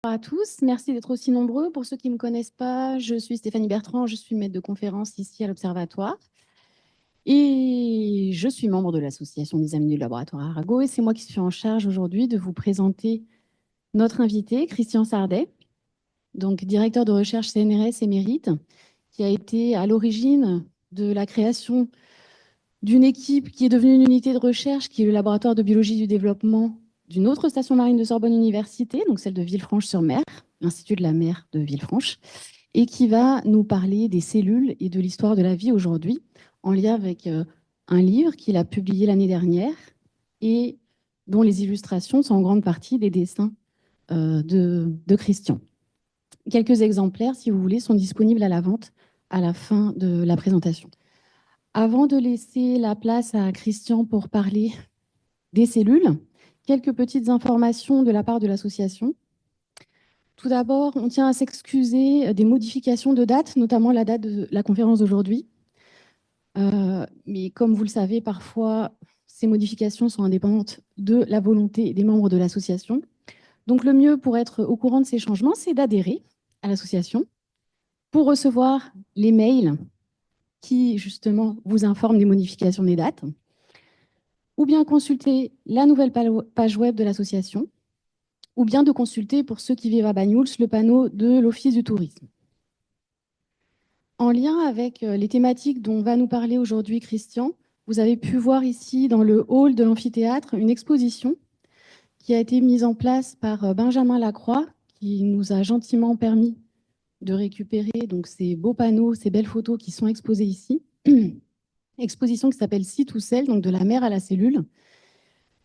Bonjour à tous, merci d'être aussi nombreux. Pour ceux qui ne me connaissent pas, je suis Stéphanie Bertrand, je suis maître de conférence ici à l'Observatoire et je suis membre de l'association des Amis du Laboratoire Arago et c'est moi qui suis en charge aujourd'hui de vous présenter notre invité, Christian Sardet, donc directeur de recherche CNRS émérite, qui a été à l'origine de la création d'une équipe qui est devenue une unité de recherche, qui est le laboratoire de biologie du développement d'une autre station marine de Sorbonne Université, donc celle de Villefranche-sur-Mer, l'Institut de la mer de Villefranche, et qui va nous parler des cellules et de l'histoire de la vie aujourd'hui, en lien avec un livre qu'il a publié l'année dernière et dont les illustrations sont en grande partie des dessins de Christian. Quelques exemplaires, si vous voulez, sont disponibles à la vente à la fin de la présentation. Avant de laisser la place à Christian pour parler des cellules, quelques petites informations de la part de l'association. Tout d'abord, on tient à s'excuser des modifications de date, notamment la date de la conférence d'aujourd'hui. Mais comme vous le savez, parfois, ces modifications sont indépendantes de la volonté des membres de l'association. Donc, le mieux pour être au courant de ces changements, c'est d'adhérer à l'association pour recevoir les mails qui, justement, vous informent des modifications des dates, ou bien consulter la nouvelle page web de l'association, ou bien de consulter, pour ceux qui vivent à Banyuls, le panneau de l'Office du tourisme. En lien avec les thématiques dont va nous parler aujourd'hui Christian, vous avez pu voir ici dans le hall de l'amphithéâtre une exposition qui a été mise en place par Benjamin Lacroix, qui nous a gentiment permis de récupérer donc, ces beaux panneaux, ces belles photos qui sont exposées ici. Exposition qui s'appelle Sea to Cell, donc de la mer à la cellule,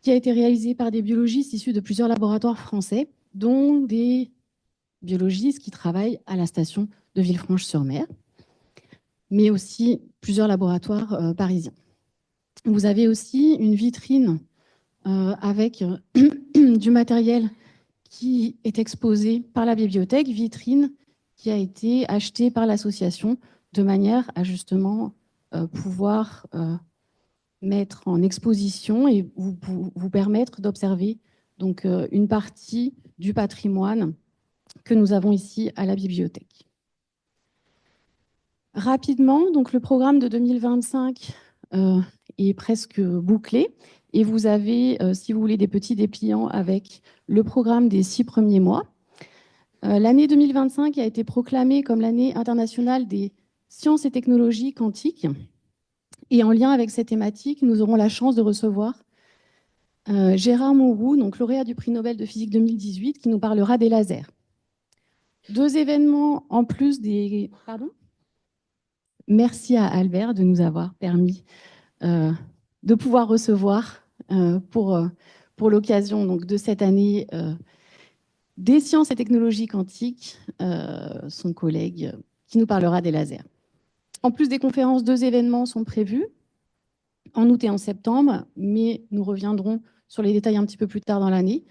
qui a été réalisée par des biologistes issus de plusieurs laboratoires français, dont des biologistes qui travaillent à la station de Villefranche-sur-Mer, mais aussi plusieurs laboratoires parisiens. Vous avez aussi une vitrine avec du matériel qui est exposé par la bibliothèque, vitrine qui a été achetée par l'association de manière à justement pouvoir mettre en exposition et vous permettre d'observer donc une partie du patrimoine que nous avons ici à la bibliothèque. Rapidement, donc le programme de 2025 est presque bouclé et vous avez, si vous voulez, des petits dépliants avec le programme des 6 premiers mois. L'année 2025 a été proclamée comme l'année internationale des sciences et technologies quantiques. Et en lien avec cette thématique, nous aurons la chance de recevoir Gérard Mourou, donc lauréat du prix Nobel de physique 2018, qui nous parlera des lasers. 2 événements en plus des... Pardon ? Merci à Albert de nous avoir permis de pouvoir recevoir pour l'occasion donc, de cette année des sciences et technologies quantiques, son collègue qui nous parlera des lasers. En plus des conférences, 2 événements sont prévus en août et en septembre, mais nous reviendrons sur les détails un petit peu plus tard dans l'année.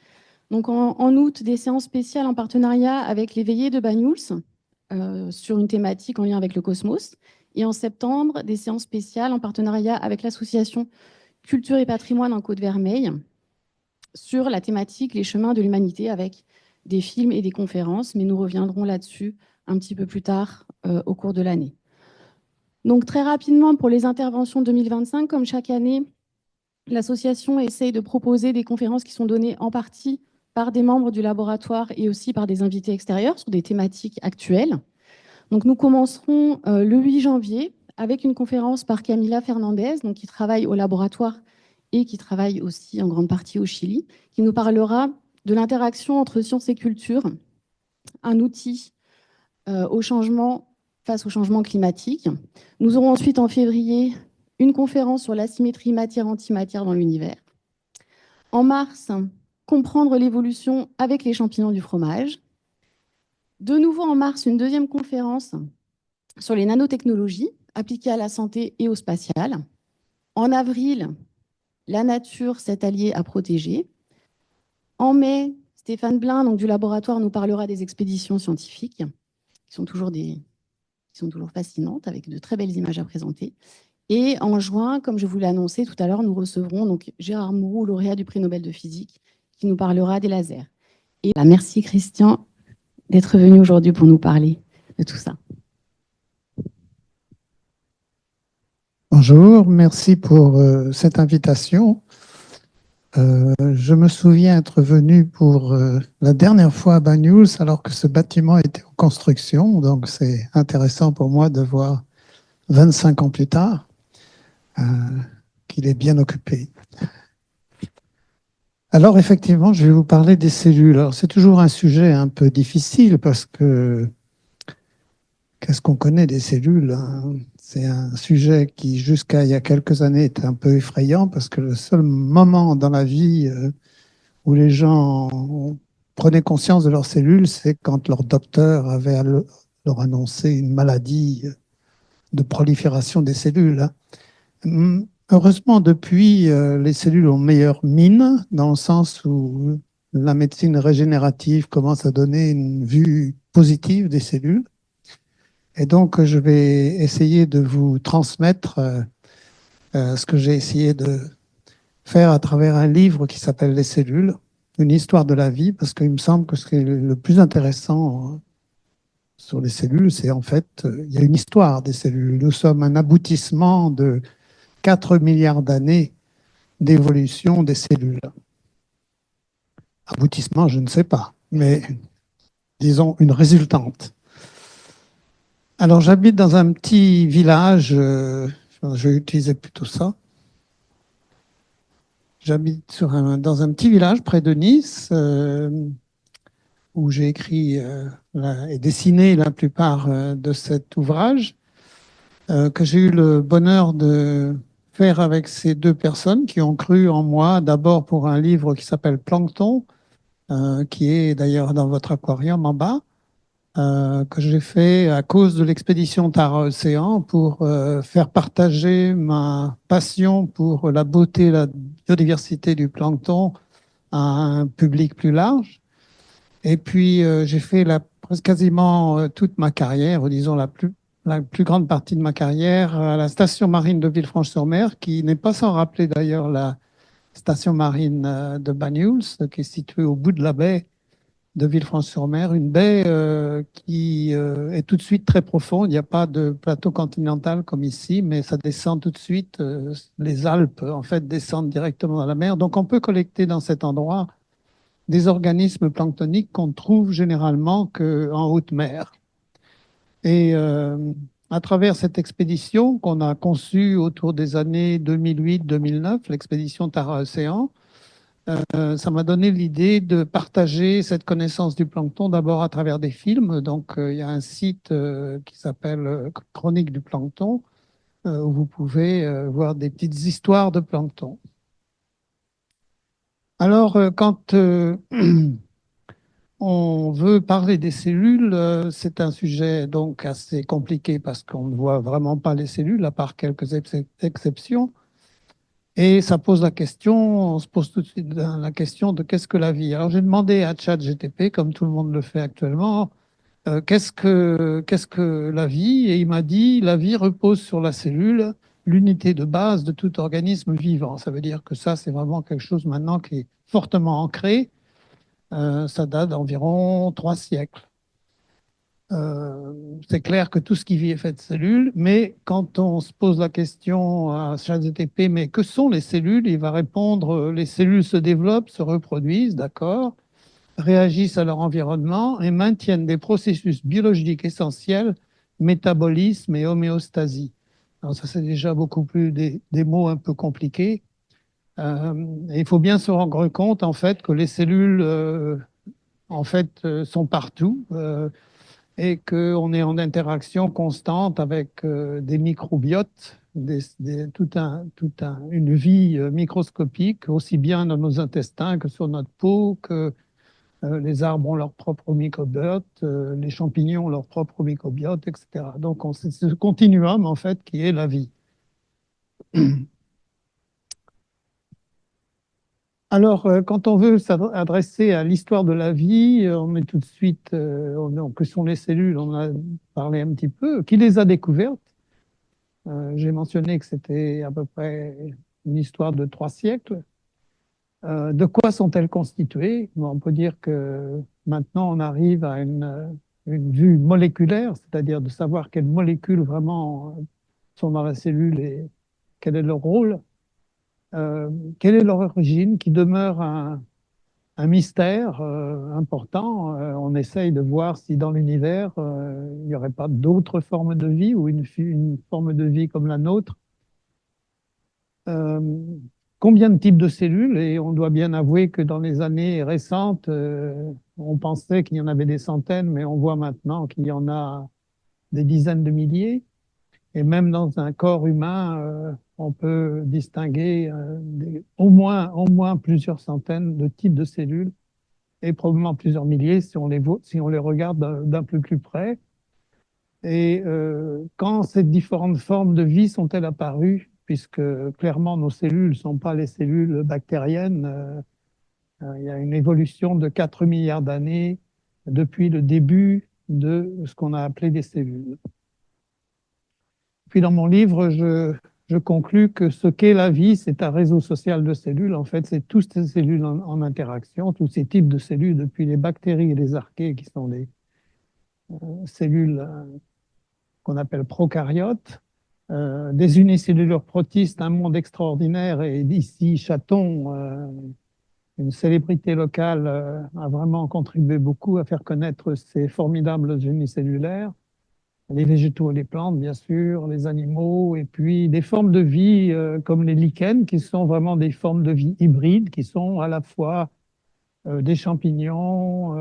Donc en août, des séances spéciales en partenariat avec les Veillées de Banyuls sur une thématique en lien avec le cosmos. Et en septembre, des séances spéciales en partenariat avec l'association Culture et Patrimoine en Côte-Vermeille sur la thématique Les chemins de l'humanité avec des films et des conférences, mais nous reviendrons là-dessus un petit peu plus tard au cours de l'année. Donc très rapidement, pour les interventions 2025, comme chaque année, l'association essaye de proposer des conférences qui sont données en partie par des membres du laboratoire et aussi par des invités extérieurs sur des thématiques actuelles. Donc nous commencerons le 8 janvier avec une conférence par Camila Fernandez, donc, qui travaille au laboratoire et qui travaille aussi en grande partie au Chili, qui nous parlera de l'interaction entre sciences et culture, un outil face au changement climatique. Nous aurons ensuite en février une conférence sur l'asymétrie matière-antimatière dans l'univers. En mars, comprendre l'évolution avec les champignons du fromage. De nouveau en mars, une deuxième conférence sur les nanotechnologies appliquées à la santé et au spatial. En avril, la nature, cet allié à protéger. En mai, Stéphane Blin, donc du laboratoire, nous parlera des expéditions scientifiques, qui sont toujours fascinantes, avec de très belles images à présenter. Et en juin, comme je vous l'ai annoncé tout à l'heure, nous recevrons donc Gérard Mourou, lauréat du prix Nobel de physique, qui nous parlera des lasers. Et merci Christian, d'être venu aujourd'hui pour nous parler de tout ça. Bonjour, merci pour cette invitation. Je me souviens être venu pour la dernière fois à Banyuls alors que ce bâtiment était en construction, donc c'est intéressant pour moi de voir 25 ans plus tard euh, qu'il est bien occupé. Alors effectivement, je vais vous parler des cellules. Alors c'est toujours un sujet un peu difficile parce que qu'est-ce qu'on connaît des cellules, hein? C'est un sujet qui, jusqu'à il y a quelques années, était un peu effrayant parce que le seul moment dans la vie où les gens prenaient conscience de leurs cellules, c'est quand leur docteur avait à leur annoncer une maladie de prolifération des cellules, hein. Heureusement, depuis, les cellules ont meilleure mine, dans le sens où la médecine régénérative commence à donner une vue positive des cellules. Et donc, je vais essayer de vous transmettre ce que j'ai essayé de faire à travers un livre qui s'appelle Les cellules, une histoire de la vie, parce qu'il me semble que ce qui est le plus intéressant sur les cellules, c'est en fait, il y a une histoire des cellules. Nous sommes un aboutissement de 4 milliards d'années d'évolution des cellules. Aboutissement, je ne sais pas, mais disons une résultante. Alors, j'habite dans un petit village, je vais utiliser plutôt ça. J'habite dans un petit village près de Nice, où j'ai écrit et dessiné la plupart de cet ouvrage, que j'ai eu le bonheur de faire avec ces deux personnes qui ont cru en moi, d'abord pour un livre qui s'appelle Plancton, qui est d'ailleurs dans votre aquarium en bas, que j'ai fait à cause de l'expédition Tara Océan pour faire partager ma passion pour la beauté et la biodiversité du plancton à un public plus large. Et puis, j'ai fait presque quasiment toute ma carrière, ou disons la plus grande partie de ma carrière, à la station marine de Villefranche-sur-Mer, qui n'est pas sans rappeler d'ailleurs la station marine de Banyuls, qui est située au bout de la baie de Villefranche-sur-Mer, une baie qui est tout de suite très profonde. Il n'y a pas de plateau continental comme ici, mais ça descend tout de suite. Les Alpes, en fait, descendent directement dans la mer. Donc, on peut collecter dans cet endroit des organismes planctoniques qu'on trouve généralement qu'en haute mer. Et à travers cette expédition qu'on a conçue autour des années 2008-2009, l'expédition Tara Océan, ça m'a donné l'idée de partager cette connaissance du plancton d'abord à travers des films. Donc, il y a un site qui s'appelle Chronique du plancton, où vous pouvez voir des petites histoires de plancton. Alors, quand on veut parler des cellules, c'est un sujet donc assez compliqué parce qu'on ne voit vraiment pas les cellules, à part quelques exceptions. Et ça pose la question, on se pose tout de suite la question de qu'est-ce que la vie? Alors j'ai demandé à ChatGPT, comme tout le monde le fait actuellement, qu'est-ce que la vie? Et il m'a dit, la vie repose sur la cellule, l'unité de base de tout organisme vivant. Ça veut dire que ça, c'est vraiment quelque chose maintenant qui est fortement ancré. Ça date d'environ 3 siècles. C'est clair que tout ce qui vit est fait de cellules, mais quand on se pose la question à ChatGPT, mais que sont les cellules? Il va répondre, les cellules se développent, se reproduisent, d'accord, réagissent à leur environnement et maintiennent des processus biologiques essentiels, métabolisme et homéostasie. Alors ça, c'est déjà beaucoup plus des mots un peu compliqués. Il faut bien se rendre compte, en fait, que les cellules, en fait, sont partout. Et qu'on est en interaction constante avec des microbiotes, une vie microscopique, aussi bien dans nos intestins que sur notre peau, que les arbres ont leur propre microbiote, les champignons ont leur propre microbiote, etc. Donc, c'est ce continuum, en fait, qui est la vie. Alors, quand on veut s'adresser à l'histoire de la vie, on est tout de suite, que sont les cellules, on a parlé un petit peu, qui les a découvertes? J'ai mentionné que c'était à peu près une histoire de 3 siècles. De quoi sont-elles constituées? Bon, on peut dire que maintenant on arrive à une vue moléculaire, c'est-à-dire de savoir quelles molécules vraiment sont dans la cellule et quel est leur rôle, euh, quelle est leur origine, qui demeure un mystère important. On essaye de voir si dans l'univers, il n'y aurait pas d'autres formes de vie ou une forme de vie comme la nôtre. Euh, Combien de types de cellules? Et on doit bien avouer que dans les années récentes, on pensait qu'il y en avait des centaines, mais on voit maintenant qu'il y en a des dizaines de milliers. Et même dans un corps humain, on peut distinguer au moins plusieurs centaines de types de cellules et probablement plusieurs milliers si on les regarde d'un peu plus près. Et quand ces différentes formes de vie sont-elles apparues, puisque clairement nos cellules ne sont pas les cellules bactériennes, il y a une évolution de 4 milliards d'années depuis le début de ce qu'on a appelé des cellules. Puis dans mon livre, je conclus que ce qu'est la vie, c'est un réseau social de cellules. En fait, c'est toutes ces cellules en interaction, tous ces types de cellules, depuis les bactéries et les archées, qui sont des cellules qu'on appelle prokaryotes, des unicellulaires protistes, un monde extraordinaire. Et ici, Chaton, une célébrité locale, a vraiment contribué beaucoup à faire connaître ces formidables unicellulaires. Les végétaux et les plantes, bien sûr, les animaux, et puis des formes de vie comme les lichens, qui sont vraiment des formes de vie hybrides, qui sont à la fois des champignons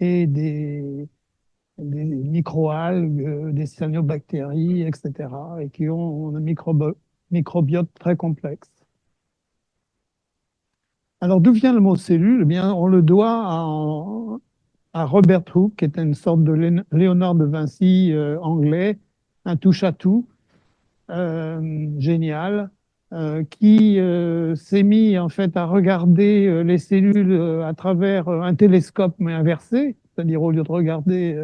et des microalgues, des cyanobactéries, etc., et qui ont un microbiote très complexe. Alors, d'où vient le mot cellule? Eh bien, on le doit à Robert Hooke, qui était une sorte de Léonard de Vinci anglais, un touche-à-tout génial, qui s'est mis en fait à regarder les cellules à travers un télescope mais inversé, c'est-à-dire au lieu de regarder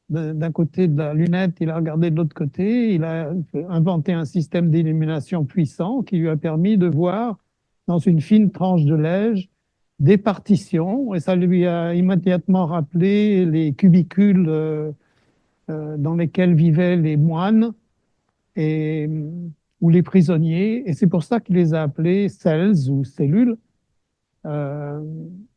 d'un côté de la lunette, il a regardé de l'autre côté, il a inventé un système d'illumination puissant qui lui a permis de voir dans une fine tranche de neige des partitions, et ça lui a immédiatement rappelé les cubicules dans lesquels vivaient les moines et, ou les prisonniers, et c'est pour ça qu'il les a appelés cells ou cellules, euh,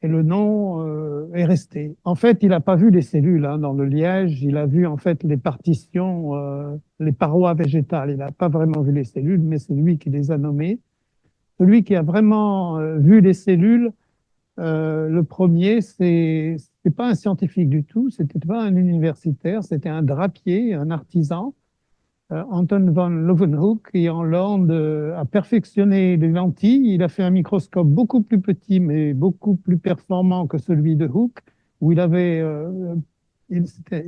et le nom est resté. En fait, il n'a pas vu les cellules dans le liège, il a vu en fait les partitions, les parois végétales. Il n'a pas vraiment vu les cellules, mais c'est lui qui les a nommées. Celui qui a vraiment vu les cellules, le premier, c'est pas un scientifique du tout, c'était pas un universitaire, c'était un drapier, un artisan, Anton van Leeuwenhoek, qui en Hollande a perfectionné les lentilles. Il a fait un microscope beaucoup plus petit, mais beaucoup plus performant que celui de Hooke, où il avait, c'était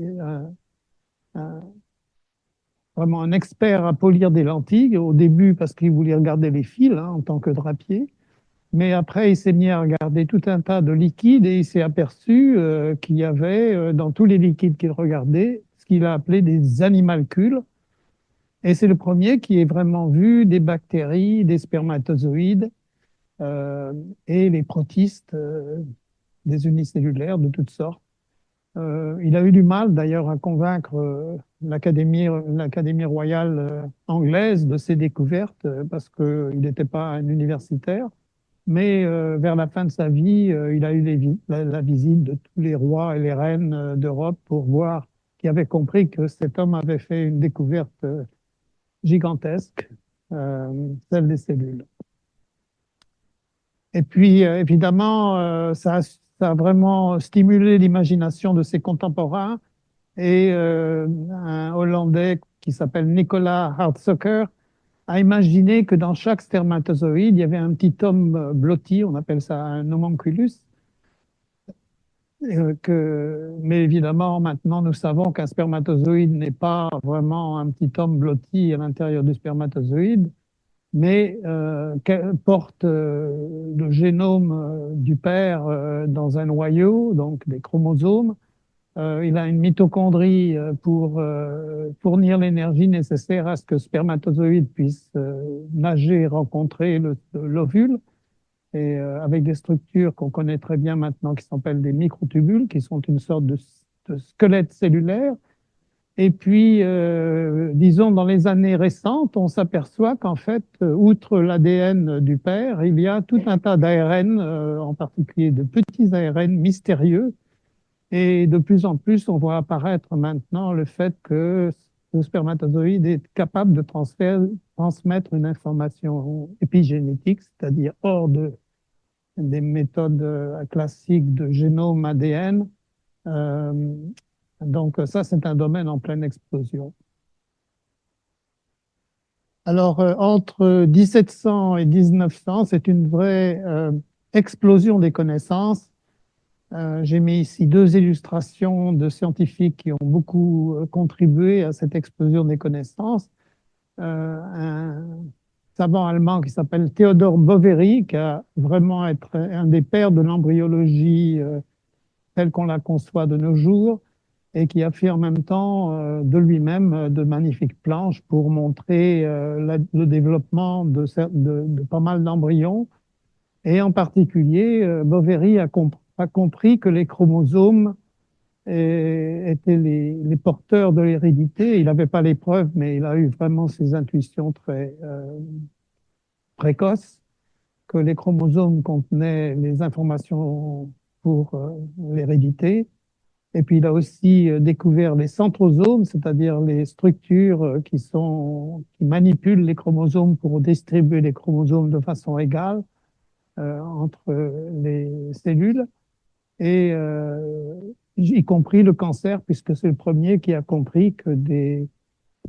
vraiment un expert à polir des lentilles, au début parce qu'il voulait regarder les fils en tant que drapier. Mais après, il s'est mis à regarder tout un tas de liquides et il s'est aperçu qu'il y avait dans tous les liquides qu'il regardait ce qu'il a appelé des animalcules. Et c'est le premier qui ait vraiment vu des bactéries, des spermatozoïdes euh, et les protistes, des unicellulaires de toutes sortes. Il a eu du mal d'ailleurs à convaincre l'Académie royale anglaise de ses découvertes parce qu'il n'était pas un universitaire. Mais vers la fin de sa vie, il a eu la visite de tous les rois et les reines d'Europe pour voir, qui avaient compris que cet homme avait fait une découverte gigantesque, celle des cellules. Et puis, évidemment, ça a vraiment stimulé l'imagination de ses contemporains. Et un Hollandais qui s'appelle Nicolas Hartsocker a imaginé que dans chaque spermatozoïde, il y avait un petit homme blotti, on appelle ça un homunculus. Mais évidemment, maintenant, nous savons qu'un spermatozoïde n'est pas vraiment un petit homme blotti à l'intérieur du spermatozoïde, mais porte le génome du père dans un noyau, donc des chromosomes. Il a une mitochondrie pour fournir l'énergie nécessaire à ce que le spermatozoïde puisse nager et rencontrer l'ovule. et avec des structures qu'on connaît très bien maintenant qui s'appellent des microtubules, qui sont une sorte de squelette cellulaire. Et puis, disons, dans les années récentes, on s'aperçoit qu'en fait, outre l'ADN du père, il y a tout un tas d'ARN, en particulier de petits ARN mystérieux. Et de plus en plus, on voit apparaître maintenant le fait que le spermatozoïde est capable de transmettre une information épigénétique, c'est-à-dire hors des méthodes classiques de génome ADN. Donc ça, c'est un domaine en pleine explosion. Alors, entre 1700 et 1900, c'est une vraie explosion des connaissances. J'ai mis ici deux illustrations de scientifiques qui ont beaucoup contribué à cette explosion des connaissances. Un savant allemand qui s'appelle Theodor Boveri, qui a vraiment été un des pères de l'embryologie telle qu'on la conçoit de nos jours, et qui a fait en même temps de lui-même de magnifiques planches pour montrer le développement de pas mal d'embryons. Et en particulier, Boveri a compris que les chromosomes étaient les porteurs de l'hérédité. Il n'avait pas les preuves, mais il a eu vraiment ses intuitions très précoces, que les chromosomes contenaient les informations pour l'hérédité. Et puis, il a aussi découvert les centrosomes, c'est-à-dire les structures qui manipulent les chromosomes pour distribuer les chromosomes de façon égale entre les cellules, et y compris le cancer, puisque c'est le premier qui a compris que des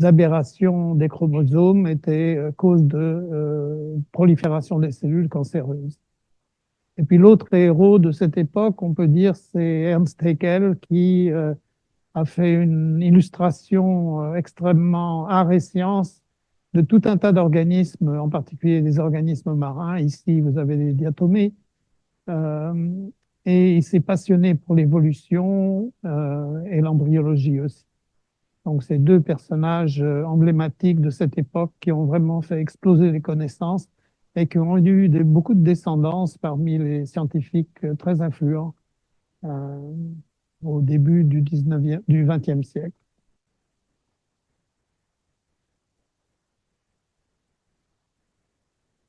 aberrations des chromosomes étaient cause de prolifération des cellules cancéreuses. Et puis l'autre héros de cette époque, on peut dire, c'est Ernst Haeckel, qui a fait une illustration extrêmement art et science de tout un tas d'organismes, en particulier des organismes marins. Ici, vous avez des diatomées. Et il s'est passionné pour l'évolution et l'embryologie aussi. Donc, c'est deux personnages emblématiques de cette époque qui ont vraiment fait exploser les connaissances et qui ont eu beaucoup de descendance parmi les scientifiques très influents au début du XXe siècle.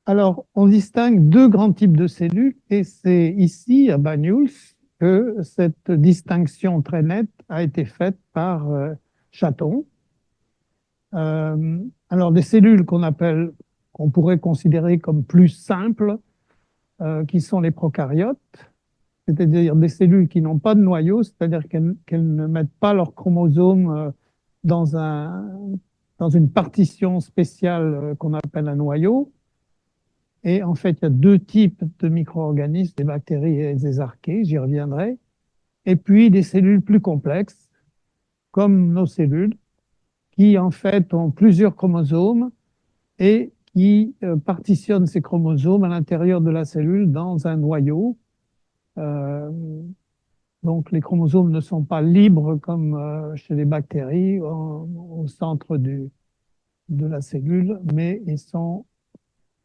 Alors, on distingue deux grands types de cellules, et c'est ici, à Banyuls, que cette distinction très nette a été faite par Chatton. Alors, des cellules qu'on pourrait considérer comme plus simples, qui sont les prokaryotes, c'est-à-dire des cellules qui n'ont pas de noyau, c'est-à-dire qu'elles ne mettent pas leurs chromosomes dans une partition spéciale qu'on appelle un noyau. Et en fait, il y a deux types de micro-organismes, des bactéries et des archées, j'y reviendrai. Et puis des cellules plus complexes, comme nos cellules, qui en fait ont plusieurs chromosomes et qui partitionnent ces chromosomes à l'intérieur de la cellule dans un noyau. Donc les chromosomes ne sont pas libres comme chez les bactéries au centre de la cellule, mais ils sont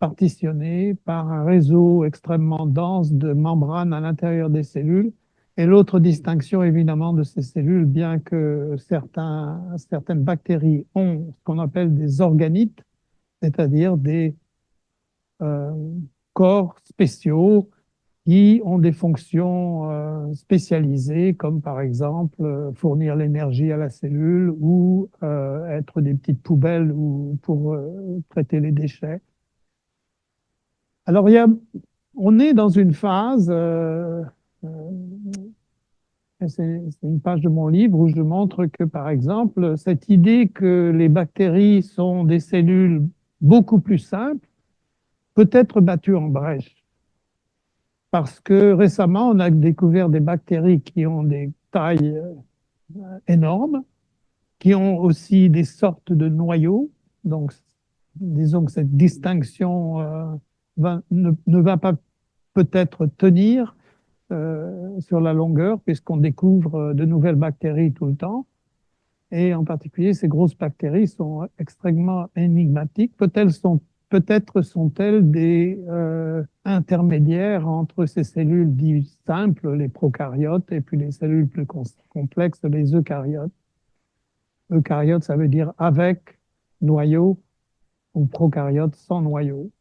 partitionnés par un réseau extrêmement dense de membranes à l'intérieur des cellules. Et l'autre distinction, évidemment, de ces cellules, bien que certaines bactéries ont ce qu'on appelle des organites, c'est-à-dire des corps spéciaux qui ont des fonctions spécialisées, comme par exemple fournir l'énergie à la cellule ou être des petites poubelles pour traiter les déchets. Alors, on est dans une phase, c'est une page de mon livre où je montre que, par exemple, cette idée que les bactéries sont des cellules beaucoup plus simples peut être battue en brèche. Parce que récemment, on a découvert des bactéries qui ont des tailles énormes, qui ont aussi des sortes de noyaux. Donc, disons que cette distinction ne va pas peut-être tenir sur la longueur, puisqu'on découvre de nouvelles bactéries tout le temps. Et en particulier, ces grosses bactéries sont extrêmement énigmatiques. peut-être sont-elles des intermédiaires entre ces cellules dites simples, les prokaryotes, et puis les cellules plus complexes, les eucaryotes. Eucaryote, ça veut dire avec noyau, ou prokaryote sans noyau.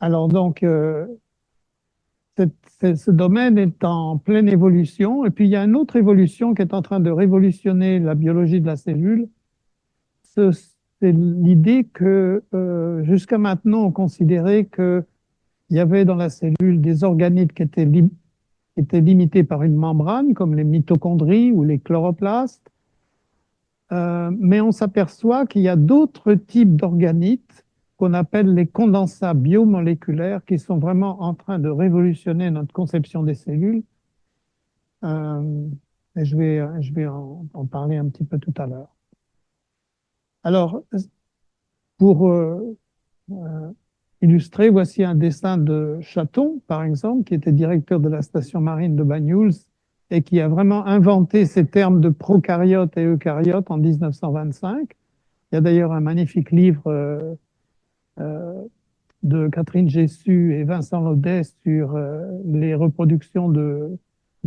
Alors donc, ce domaine est en pleine évolution. Et puis, il y a une autre évolution qui est en train de révolutionner la biologie de la cellule. C'est l'idée que jusqu'à maintenant, on considérait qu'il y avait dans la cellule des organites qui étaient limités par une membrane, comme les mitochondries ou les chloroplastes. Mais on s'aperçoit qu'il y a d'autres types d'organites qu'on appelle les condensats biomoléculaires qui sont vraiment en train de révolutionner notre conception des cellules. Et je vais en parler un petit peu tout à l'heure. Alors, pour illustrer, voici un dessin de Chaton, par exemple, qui était directeur de la station marine de Banyuls et qui a vraiment inventé ces termes de prokaryotes et eucaryotes en 1925. Il y a d'ailleurs un magnifique livre de Catherine Jessus et Vincent Laudet sur les reproductions de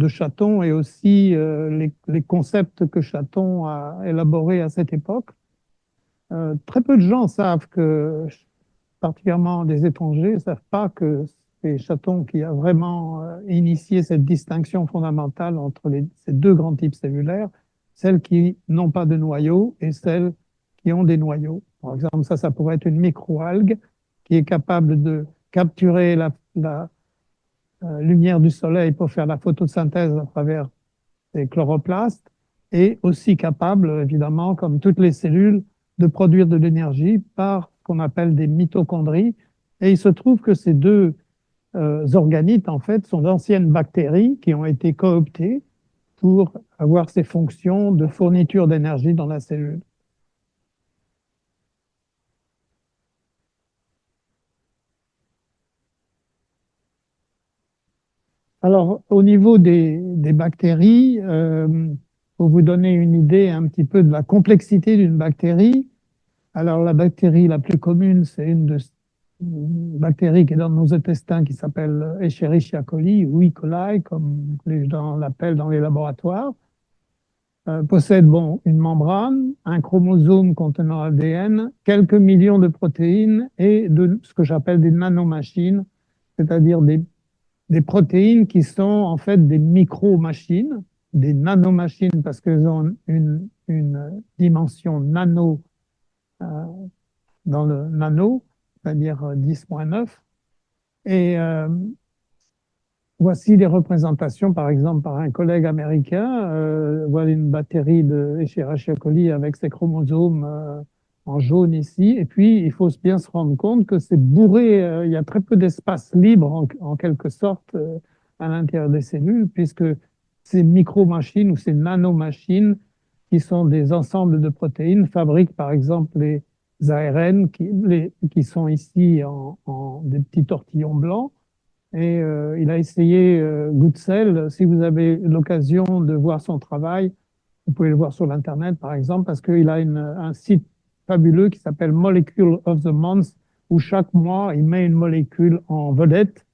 Chaton et aussi les concepts que Chaton a élaborés à cette époque. Très peu de gens savent que, particulièrement des étrangers, ne savent pas que c'est Chaton qui a vraiment initié cette distinction fondamentale entre ces deux grands types cellulaires, celles qui n'ont pas de noyau et celles qui ont des noyaux. Par exemple, ça pourrait être une microalgue qui est capable de capturer la lumière du soleil pour faire la photosynthèse à travers les chloroplastes et aussi capable, évidemment, comme toutes les cellules, de produire de l'énergie par ce qu'on appelle des mitochondries. Et il se trouve que ces deux organites, en fait, sont d'anciennes bactéries qui ont été cooptées pour avoir ces fonctions de fourniture d'énergie dans la cellule. Alors, au niveau des bactéries, pour vous donner une idée un petit peu de la complexité d'une bactérie, alors la bactérie la plus commune, c'est une bactérie qui est dans nos intestins qui s'appelle Escherichia coli ou E. coli, comme les gens l'appellent dans les laboratoires. Possède une membrane, un chromosome contenant l'ADN, quelques millions de protéines et de ce que j'appelle des nanomachines, c'est-à-dire des protéines qui sont en fait des micro-machines, des nanomachines parce qu'elles ont une dimension nano dans le nano, c'est-à-dire 10-9. Et voici des représentations, par exemple, par un collègue américain. Voilà une bactérie de Escherichia coli avec ses chromosomes en jaune ici. Et puis, il faut bien se rendre compte que c'est bourré, il y a très peu d'espace libre, en quelque sorte, à l'intérieur des cellules, puisque ces micro-machines ou ces nanomachines, qui sont des ensembles de protéines, fabriquent, par exemple, les ARN qui sont ici en des petits tortillons blancs. Et il a essayé Goodsell. Si vous avez l'occasion de voir son travail, vous pouvez le voir sur l'Internet, par exemple, parce qu'il a un site fabuleux qui s'appelle Molecule of the Month, où chaque mois, il met une molécule en vedette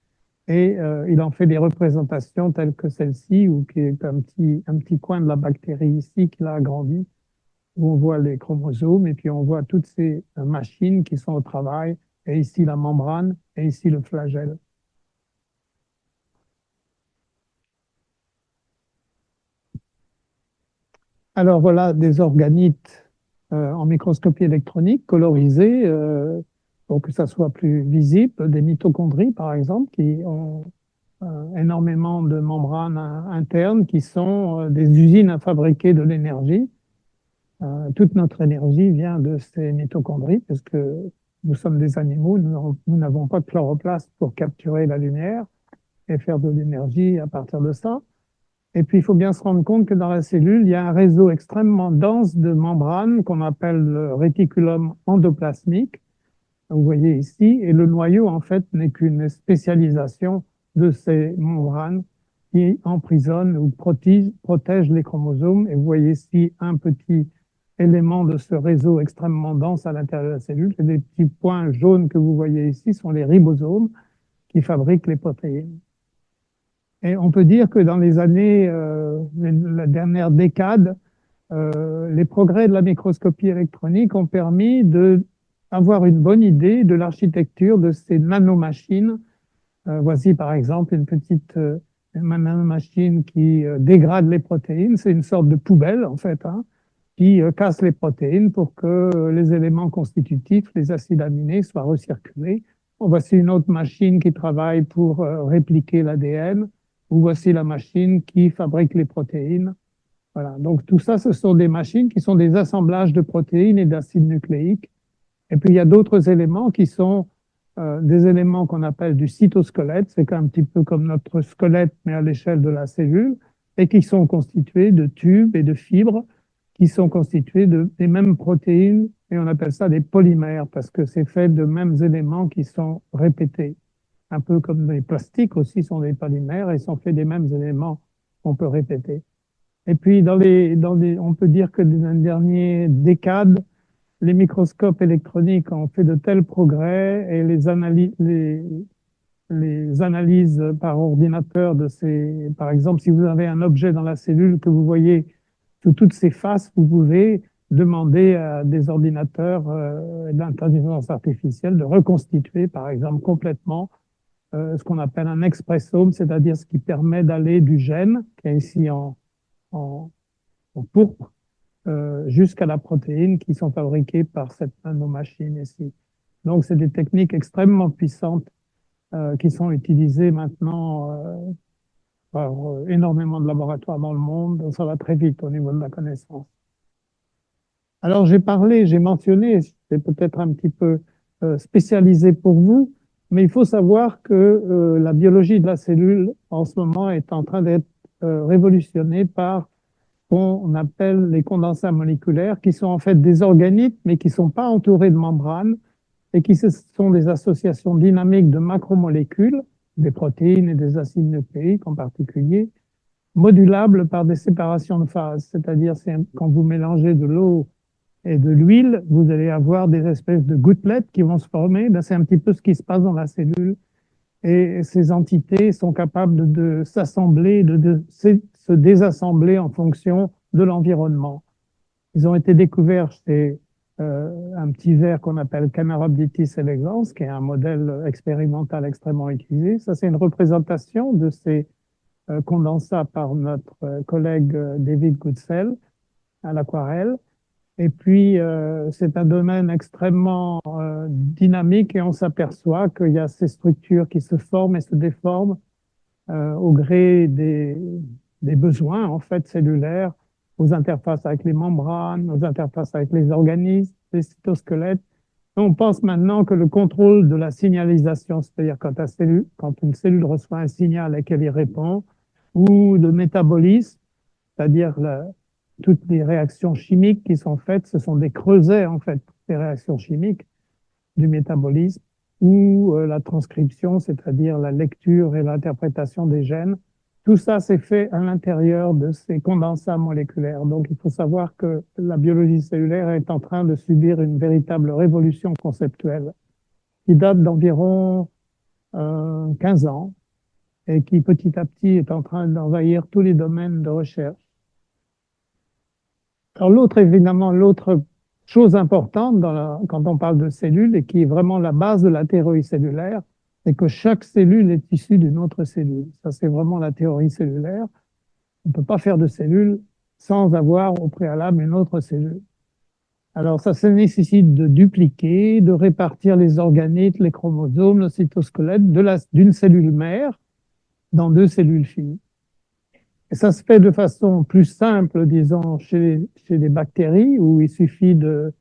et il en fait des représentations telles que celle-ci, ou qui est un petit coin de la bactérie ici qu'il a agrandi, où on voit les chromosomes et puis on voit toutes ces machines qui sont au travail, et ici la membrane et ici le flagelle. Alors voilà des organites en microscopie électronique colorisés pour que ça soit plus visible, des mitochondries par exemple qui ont énormément de membranes internes qui sont des usines à fabriquer de l'énergie. Toute notre énergie vient de ces mitochondries parce que nous sommes des animaux, nous n'avons pas de chloroplaste pour capturer la lumière et faire de l'énergie à partir de ça. Et puis, il faut bien se rendre compte que dans la cellule, il y a un réseau extrêmement dense de membranes qu'on appelle le réticulum endoplasmique. Vous voyez ici, et le noyau, en fait, n'est qu'une spécialisation de ces membranes qui emprisonnent ou protègent les chromosomes. Et vous voyez ici un petit éléments de ce réseau extrêmement dense à l'intérieur de la cellule. Et les petits points jaunes que vous voyez ici sont les ribosomes qui fabriquent les protéines. Et on peut dire que dans les années, la dernière décade, les progrès de la microscopie électronique ont permis d'avoir une bonne idée de l'architecture de ces nanomachines. Voici par exemple une petite nanomachine qui dégrade les protéines. C'est une sorte de poubelle en fait, hein, qui casse les protéines pour que les éléments constitutifs, les acides aminés, soient recirculés. Voici une autre machine qui travaille pour répliquer l'ADN. Ou voici la machine qui fabrique les protéines. Voilà. Donc tout ça, ce sont des machines qui sont des assemblages de protéines et d'acides nucléiques. Et puis il y a d'autres éléments qui sont des éléments qu'on appelle du cytosquelette. C'est un petit peu comme notre squelette, mais à l'échelle de la cellule, et qui sont constitués de tubes et de fibres qui sont constitués des mêmes protéines, et on appelle ça des polymères, parce que c'est fait de mêmes éléments qui sont répétés. Un peu comme les plastiques aussi sont des polymères et sont faits des mêmes éléments qu'on peut répéter. Et puis, on peut dire que dans les dernières décades, les microscopes électroniques ont fait de tels progrès et les analyses par ordinateur par exemple, si vous avez un objet dans la cellule que vous voyez sous toutes ses faces, vous pouvez demander à des ordinateurs d'intelligence artificielle de reconstituer, par exemple, complètement ce qu'on appelle un expressome, c'est-à-dire ce qui permet d'aller du gène, qui est ici en pourpre, jusqu'à la protéine qui sont fabriquées par cette nanomachine ici. Donc, c'est des techniques extrêmement puissantes qui sont utilisées maintenant par énormément de laboratoires dans le monde. Donc, ça va très vite au niveau de la connaissance. Alors, j'ai mentionné, c'est peut-être un petit peu spécialisé pour vous, mais il faut savoir que la biologie de la cellule, en ce moment, est en train d'être révolutionnée par ce qu'on appelle les condensats moléculaires, qui sont en fait des organites, mais qui ne sont pas entourés de membranes, et qui sont des associations dynamiques de macromolécules, des protéines et des acides nucléiques en particulier, modulables par des séparations de phase. C'est-à-dire, quand vous mélangez de l'eau et de l'huile, vous allez avoir des espèces de gouttelettes qui vont se former. C'est un petit peu ce qui se passe dans la cellule. Et ces entités sont capables de s'assembler, de se désassembler en fonction de l'environnement. Ils ont été découverts chez un petit ver qu'on appelle Camerobdytis elegans, qui est un modèle expérimental extrêmement utilisé. Ça, c'est une représentation de ces condensats par notre collègue David Goodsell à l'aquarelle. Et puis, c'est un domaine extrêmement dynamique et on s'aperçoit qu'il y a ces structures qui se forment et se déforment au gré des besoins, en fait, cellulaires, aux interfaces avec les membranes, aux interfaces avec les organismes, les cytosquelettes. On pense maintenant que le contrôle de la signalisation, c'est-à-dire quand une cellule reçoit un signal et qu'elle y répond, ou de métabolisme, c'est-à-dire toutes les réactions chimiques qui sont faites, ce sont des creusets, en fait, des réactions chimiques du métabolisme, ou la transcription, c'est-à-dire la lecture et l'interprétation des gènes. Tout ça, c'est fait à l'intérieur de ces condensats moléculaires. Donc, il faut savoir que la biologie cellulaire est en train de subir une véritable révolution conceptuelle qui date d'environ 15 ans et qui, petit à petit, est en train d'envahir tous les domaines de recherche. Alors, évidemment, l'autre chose importante quand on parle de cellules et qui est vraiment la base de la théorie cellulaire, c'est que chaque cellule est issue d'une autre cellule. Ça, c'est vraiment la théorie cellulaire. On ne peut pas faire de cellule sans avoir au préalable une autre cellule. Alors, ça nécessite de dupliquer, de répartir les organites, les chromosomes, le cytosquelette d'une cellule mère dans 2 cellules filles. Et ça se fait de façon plus simple, disons, chez les bactéries, où il suffit de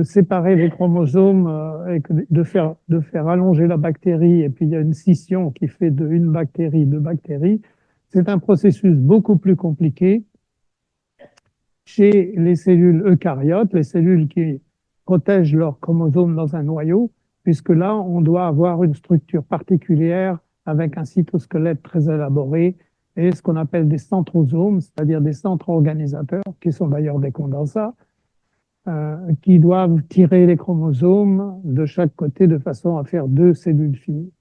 séparer les chromosomes et de faire allonger la bactérie, et puis il y a une scission qui fait de une bactérie, 2 bactéries. C'est un processus beaucoup plus compliqué chez les cellules eucaryotes, les cellules qui protègent leurs chromosomes dans un noyau, puisque là, on doit avoir une structure particulière avec un cytosquelette très élaboré, et ce qu'on appelle des centrosomes, c'est-à-dire des centres organisateurs, qui sont d'ailleurs des condensats. qui doivent tirer les chromosomes de chaque côté de façon à faire 2 cellules filles.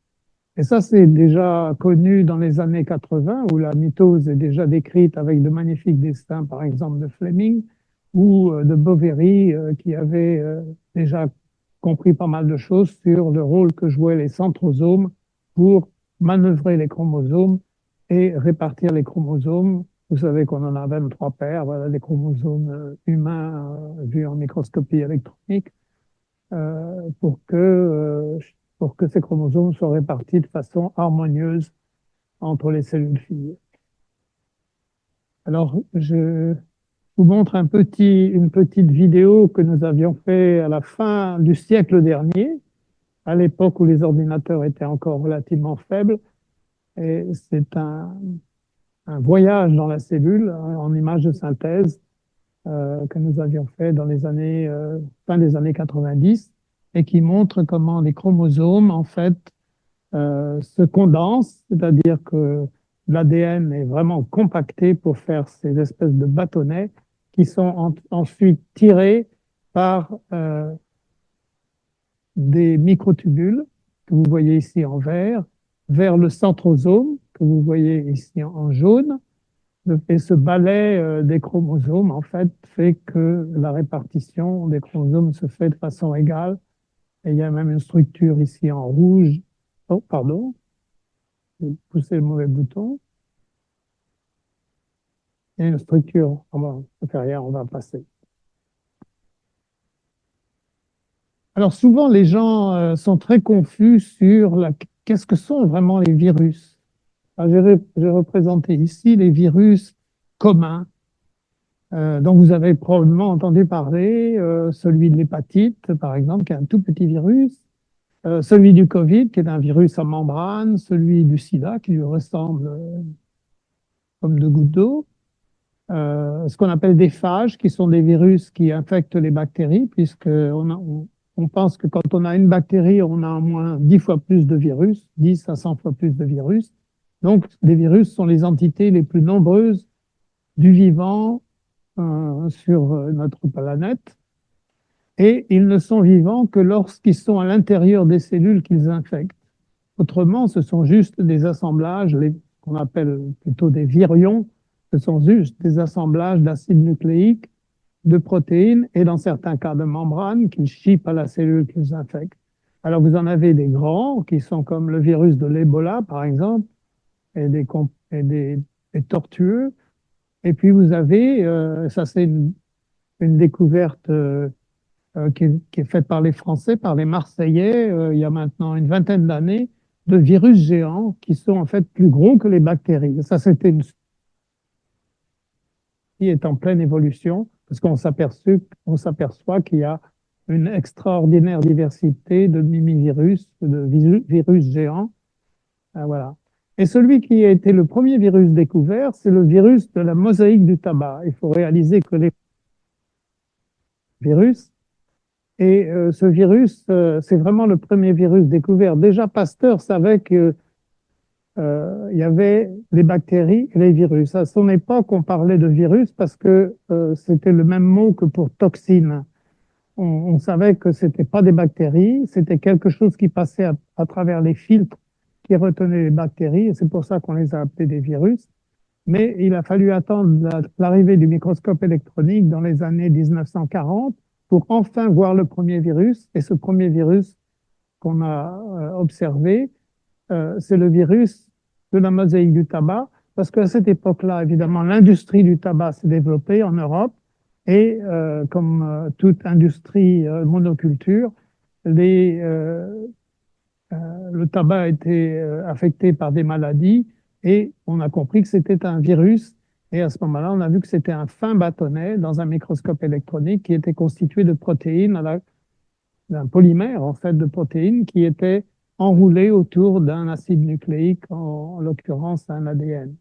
Et ça, c'est déjà connu dans les années 80, où la mitose est déjà décrite avec de magnifiques dessins, par exemple de Fleming ou de Boveri, qui avait déjà compris pas mal de choses sur le rôle que jouaient les centrosomes pour manœuvrer les chromosomes et répartir les chromosomes. Vous savez qu'on en a 23 paires, voilà, les chromosomes humains vus en microscopie électronique, pour que ces chromosomes soient répartis de façon harmonieuse entre les cellules filles. Alors, je vous montre une petite vidéo que nous avions fait à la fin du siècle dernier, à l'époque où les ordinateurs étaient encore relativement faibles. Et c'est un voyage dans la cellule en images de synthèse que nous avions fait dans les années, fin des années 90, et qui montre comment les chromosomes, en fait, se condensent, c'est-à-dire que l'ADN est vraiment compacté pour faire ces espèces de bâtonnets qui sont ensuite tirés par des microtubules que vous voyez ici en vert vers le centrosome que vous voyez ici en jaune. Et ce balai des chromosomes, en fait, fait que la répartition des chromosomes se fait de façon égale. Et il y a même une structure ici en rouge. Oh, pardon. J'ai poussé le mauvais bouton. Il y a une structure. On ne fait rien, on va passer. Alors souvent, les gens sont très confus sur qu'est-ce que sont vraiment les virus. J'ai représenté ici les virus communs dont vous avez probablement entendu parler, celui de l'hépatite, par exemple, qui est un tout petit virus, celui du Covid, qui est un virus à membrane, celui du sida, qui lui ressemble comme deux gouttes d'eau, ce qu'on appelle des phages, qui sont des virus qui infectent les bactéries, puisqu'on pense que quand on a une bactérie, on a au moins 10 fois plus de virus, 10 à 100 fois plus de virus. Donc, les virus sont les entités les plus nombreuses du vivant sur notre planète. Et ils ne sont vivants que lorsqu'ils sont à l'intérieur des cellules qu'ils infectent. Autrement, ce sont juste des assemblages, qu'on appelle plutôt des virions, ce sont juste des assemblages d'acides nucléiques, de protéines et dans certains cas de membranes qu'ils chippent à la cellule qu'ils infectent. Alors vous en avez des grands qui sont comme le virus de l'Ebola par exemple et des tortueux. Et puis vous avez, ça c'est une découverte qui est faite par les Français, par les Marseillais, il y a maintenant une vingtaine d'années, de virus géants qui sont en fait plus gros que les bactéries. Ça, c'était une qui est en pleine évolution, parce qu'on s'aperçoit qu'il y a une extraordinaire diversité de mimivirus, de virus géants. Voilà. Et celui qui a été le premier virus découvert, c'est le virus de la mosaïque du tabac. Il faut réaliser que les virus, et ce virus, c'est vraiment le premier virus découvert. Déjà, Pasteur savait que il y avait les bactéries et les virus. À son époque, on parlait de virus parce que c'était le même mot que pour toxine. On savait que c'était pas des bactéries, c'était quelque chose qui passait à travers les filtres qui retenaient les bactéries, et c'est pour ça qu'on les a appelés des virus. Mais il a fallu attendre l'arrivée du microscope électronique dans les années 1940 pour enfin voir le premier virus. Et ce premier virus qu'on a observé, c'est le virus de la mosaïque du tabac, parce qu'à cette époque-là, évidemment, l'industrie du tabac s'est développée en Europe, et comme toute industrie monoculture, le tabac a été affecté par des maladies, et on a compris que c'était un virus, et à ce moment-là, on a vu que c'était un fin bâtonnet dans un microscope électronique qui était constitué de protéines, d'un polymère en fait de protéines qui était enroulé autour d'un acide nucléique, en l'occurrence un ADN.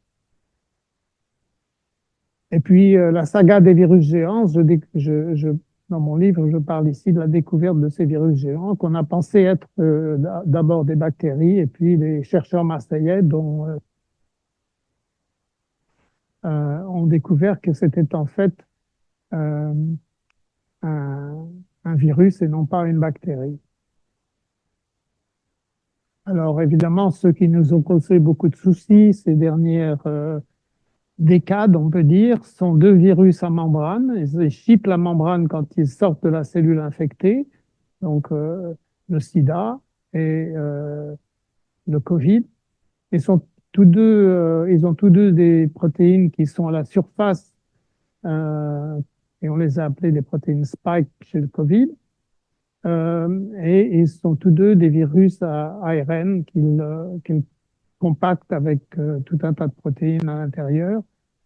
Et puis la saga des virus géants, dans mon livre, je parle ici de la découverte de ces virus géants qu'on a pensé être d'abord des bactéries, et puis les chercheurs marseillais ont découvert que c'était en fait virus et non pas une bactérie. Alors évidemment, ceux qui nous ont causé beaucoup de soucis ces dernières décades, on peut dire, sont deux virus à membrane. Ils chippent la membrane quand ils sortent de la cellule infectée, donc le sida et le Covid. Ils ont tous deux des protéines qui sont à la surface, et on les a appelées des protéines spike chez le Covid. Et ils sont tous deux des virus à ARN qu'ils compactent avec tout un tas de protéines à l'intérieur.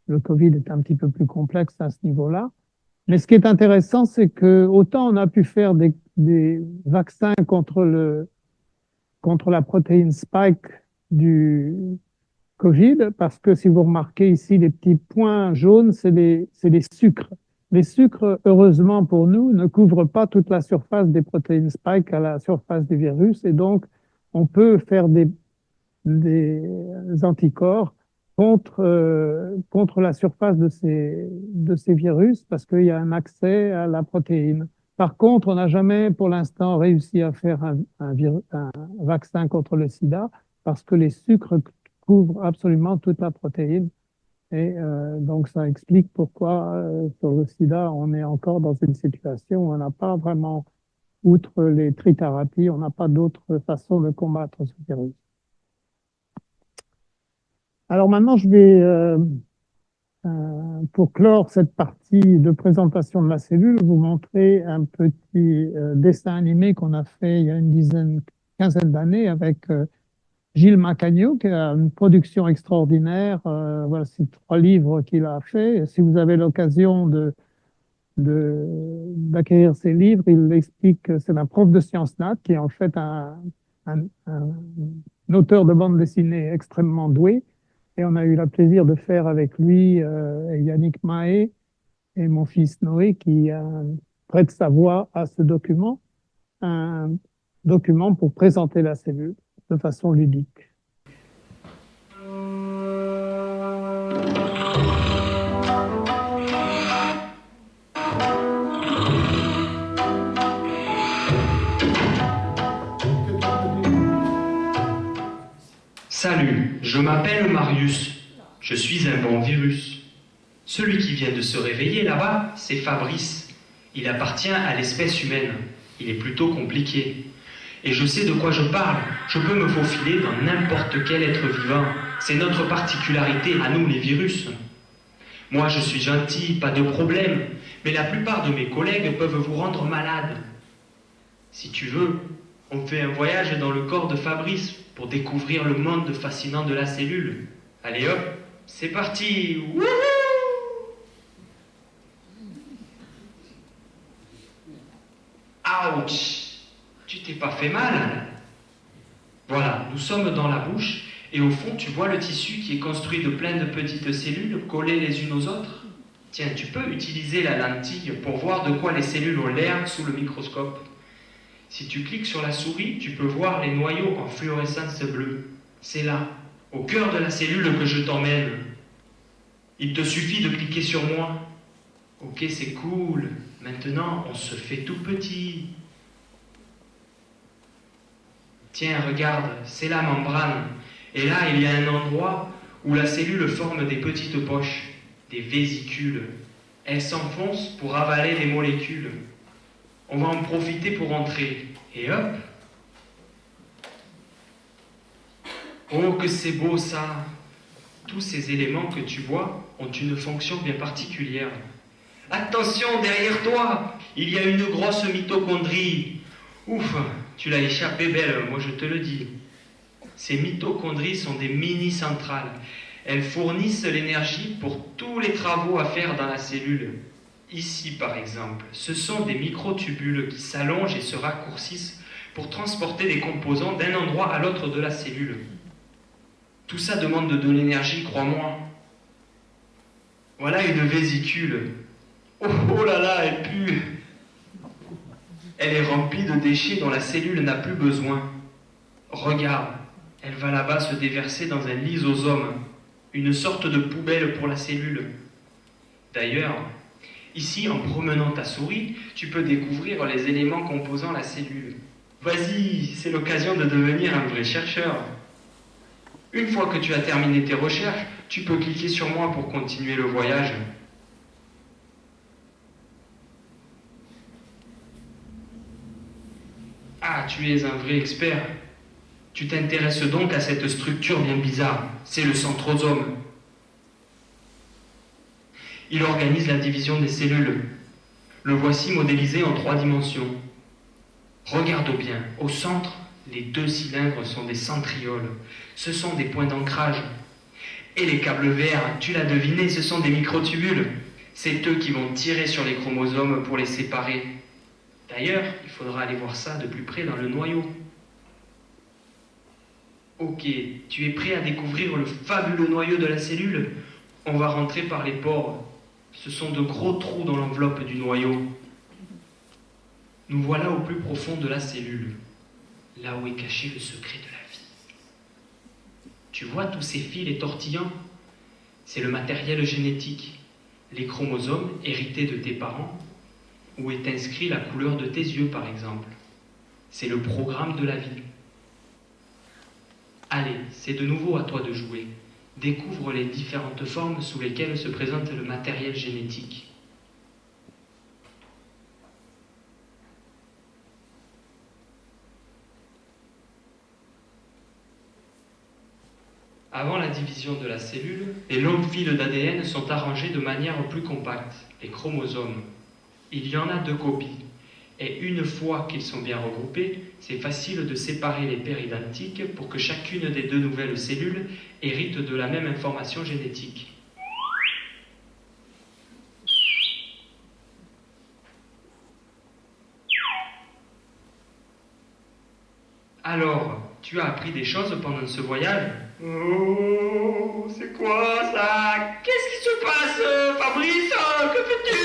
Le Covid est un petit peu plus complexe à ce niveau-là. Mais ce qui est intéressant, c'est que autant on a pu faire des vaccins contre la protéine spike du Covid, parce que si vous remarquez ici, les petits points jaunes, c'est les sucres. Les sucres, heureusement pour nous, ne couvrent pas toute la surface des protéines spike à la surface du virus, et donc on peut faire des anticorps contre la surface de ces virus parce qu'il y a un accès à la protéine. Par contre, on n'a jamais pour l'instant réussi à faire un vaccin contre le sida parce que les sucres couvrent absolument toute la protéine. Et donc, ça explique pourquoi sur le sida, on est encore dans une situation où on n'a pas vraiment, outre les trithérapies, on n'a pas d'autre façon de combattre ce virus. Alors maintenant, je vais, pour clore cette partie de présentation de la cellule, vous montrer un petit dessin animé qu'on a fait il y a une quinzaine d'années avec Gilles Macagno, qui a une production extraordinaire. Voilà, c'est 3 livres qu'il a fait. Si vous avez l'occasion d'acquérir ces livres, il explique que c'est un prof de sciences nat qui est en fait un auteur de bande dessinée extrêmement doué. Et on a eu le plaisir de faire avec lui Yannick Mahé et mon fils Noé qui prête sa voix à ce document, un document pour présenter la cellule de façon ludique. Salut, je m'appelle Marius. Je suis un bon virus. Celui qui vient de se réveiller là-bas, c'est Fabrice. Il appartient à l'espèce humaine. Il est plutôt compliqué. Et je sais de quoi je parle. Je peux me faufiler dans n'importe quel être vivant. C'est notre particularité, à nous les virus. Moi, je suis gentil, pas de problème. Mais la plupart de mes collègues peuvent vous rendre malade. Si tu veux, on fait un voyage dans le corps de Fabrice pour découvrir le monde fascinant de la cellule. Allez hop, c'est parti. Wouhou! Ouch! Tu t'es pas fait mal? Voilà, nous sommes dans la bouche, et au fond, tu vois le tissu qui est construit de plein de petites cellules collées les unes aux autres. Tiens, tu peux utiliser la lentille pour voir de quoi les cellules ont l'air sous le microscope. Si tu cliques sur la souris, tu peux voir les noyaux en fluorescence bleue. C'est là, au cœur de la cellule que je t'emmène. Il te suffit de cliquer sur moi. Ok, c'est cool. Maintenant, on se fait tout petit. Tiens, regarde, c'est la membrane. Et là, il y a un endroit où la cellule forme des petites poches, des vésicules. Elles s'enfoncent pour avaler les molécules. On va en profiter pour entrer. Et hop. Oh, que c'est beau ça. Tous ces éléments que tu vois ont une fonction bien particulière. Attention, derrière toi, il y a une grosse mitochondrie. Ouf, tu l'as échappé belle, moi je te le dis. Ces mitochondries sont des mini-centrales. Elles fournissent l'énergie pour tous les travaux à faire dans la cellule. Ici, par exemple, ce sont des microtubules qui s'allongent et se raccourcissent pour transporter des composants d'un endroit à l'autre de la cellule. Tout ça demande de l'énergie, crois-moi. Voilà une vésicule. Oh, oh là là, elle pue. Elle est remplie de déchets dont la cellule n'a plus besoin. Regarde, elle va là-bas se déverser dans un lysosome, une sorte de poubelle pour la cellule. D'ailleurs, Ici, en promenant ta souris, tu peux découvrir les éléments composant la cellule. Vas-y, c'est l'occasion de devenir un vrai chercheur. Une fois que tu as terminé tes recherches, tu peux cliquer sur moi pour continuer le voyage. Ah, tu es un vrai expert. Tu t'intéresses donc à cette structure bien bizarre. C'est le centrosome. Il organise la division des cellules. Le voici modélisé en 3 dimensions. Regarde bien, au centre, les 2 cylindres sont des centrioles. Ce sont des points d'ancrage. Et les câbles verts, tu l'as deviné, ce sont des microtubules. C'est eux qui vont tirer sur les chromosomes pour les séparer. D'ailleurs, il faudra aller voir ça de plus près dans le noyau. Ok, tu es prêt à découvrir le fabuleux noyau de la cellule? On va rentrer par les pores. Ce sont de gros trous dans l'enveloppe du noyau. Nous voilà au plus profond de la cellule, là où est caché le secret de la vie. Tu vois tous ces fils et tortillants? C'est le matériel génétique, les chromosomes hérités de tes parents, où est inscrit la couleur de tes yeux par exemple. C'est le programme de la vie. Allez, c'est de nouveau à toi de jouer. Découvre les différentes formes sous lesquelles se présente le matériel génétique. Avant la division de la cellule, les longues fils d'ADN sont arrangés de manière plus compacte, les chromosomes. Il y en a 2 copies, et une fois qu'ils sont bien regroupés, c'est facile de séparer les paires identiques pour que chacune des 2 nouvelles cellules hérite de la même information génétique. Alors, tu as appris des choses pendant ce voyage? Oh, c'est quoi ça? Qu'est-ce qui se passe, Fabrice? Que fais-tu?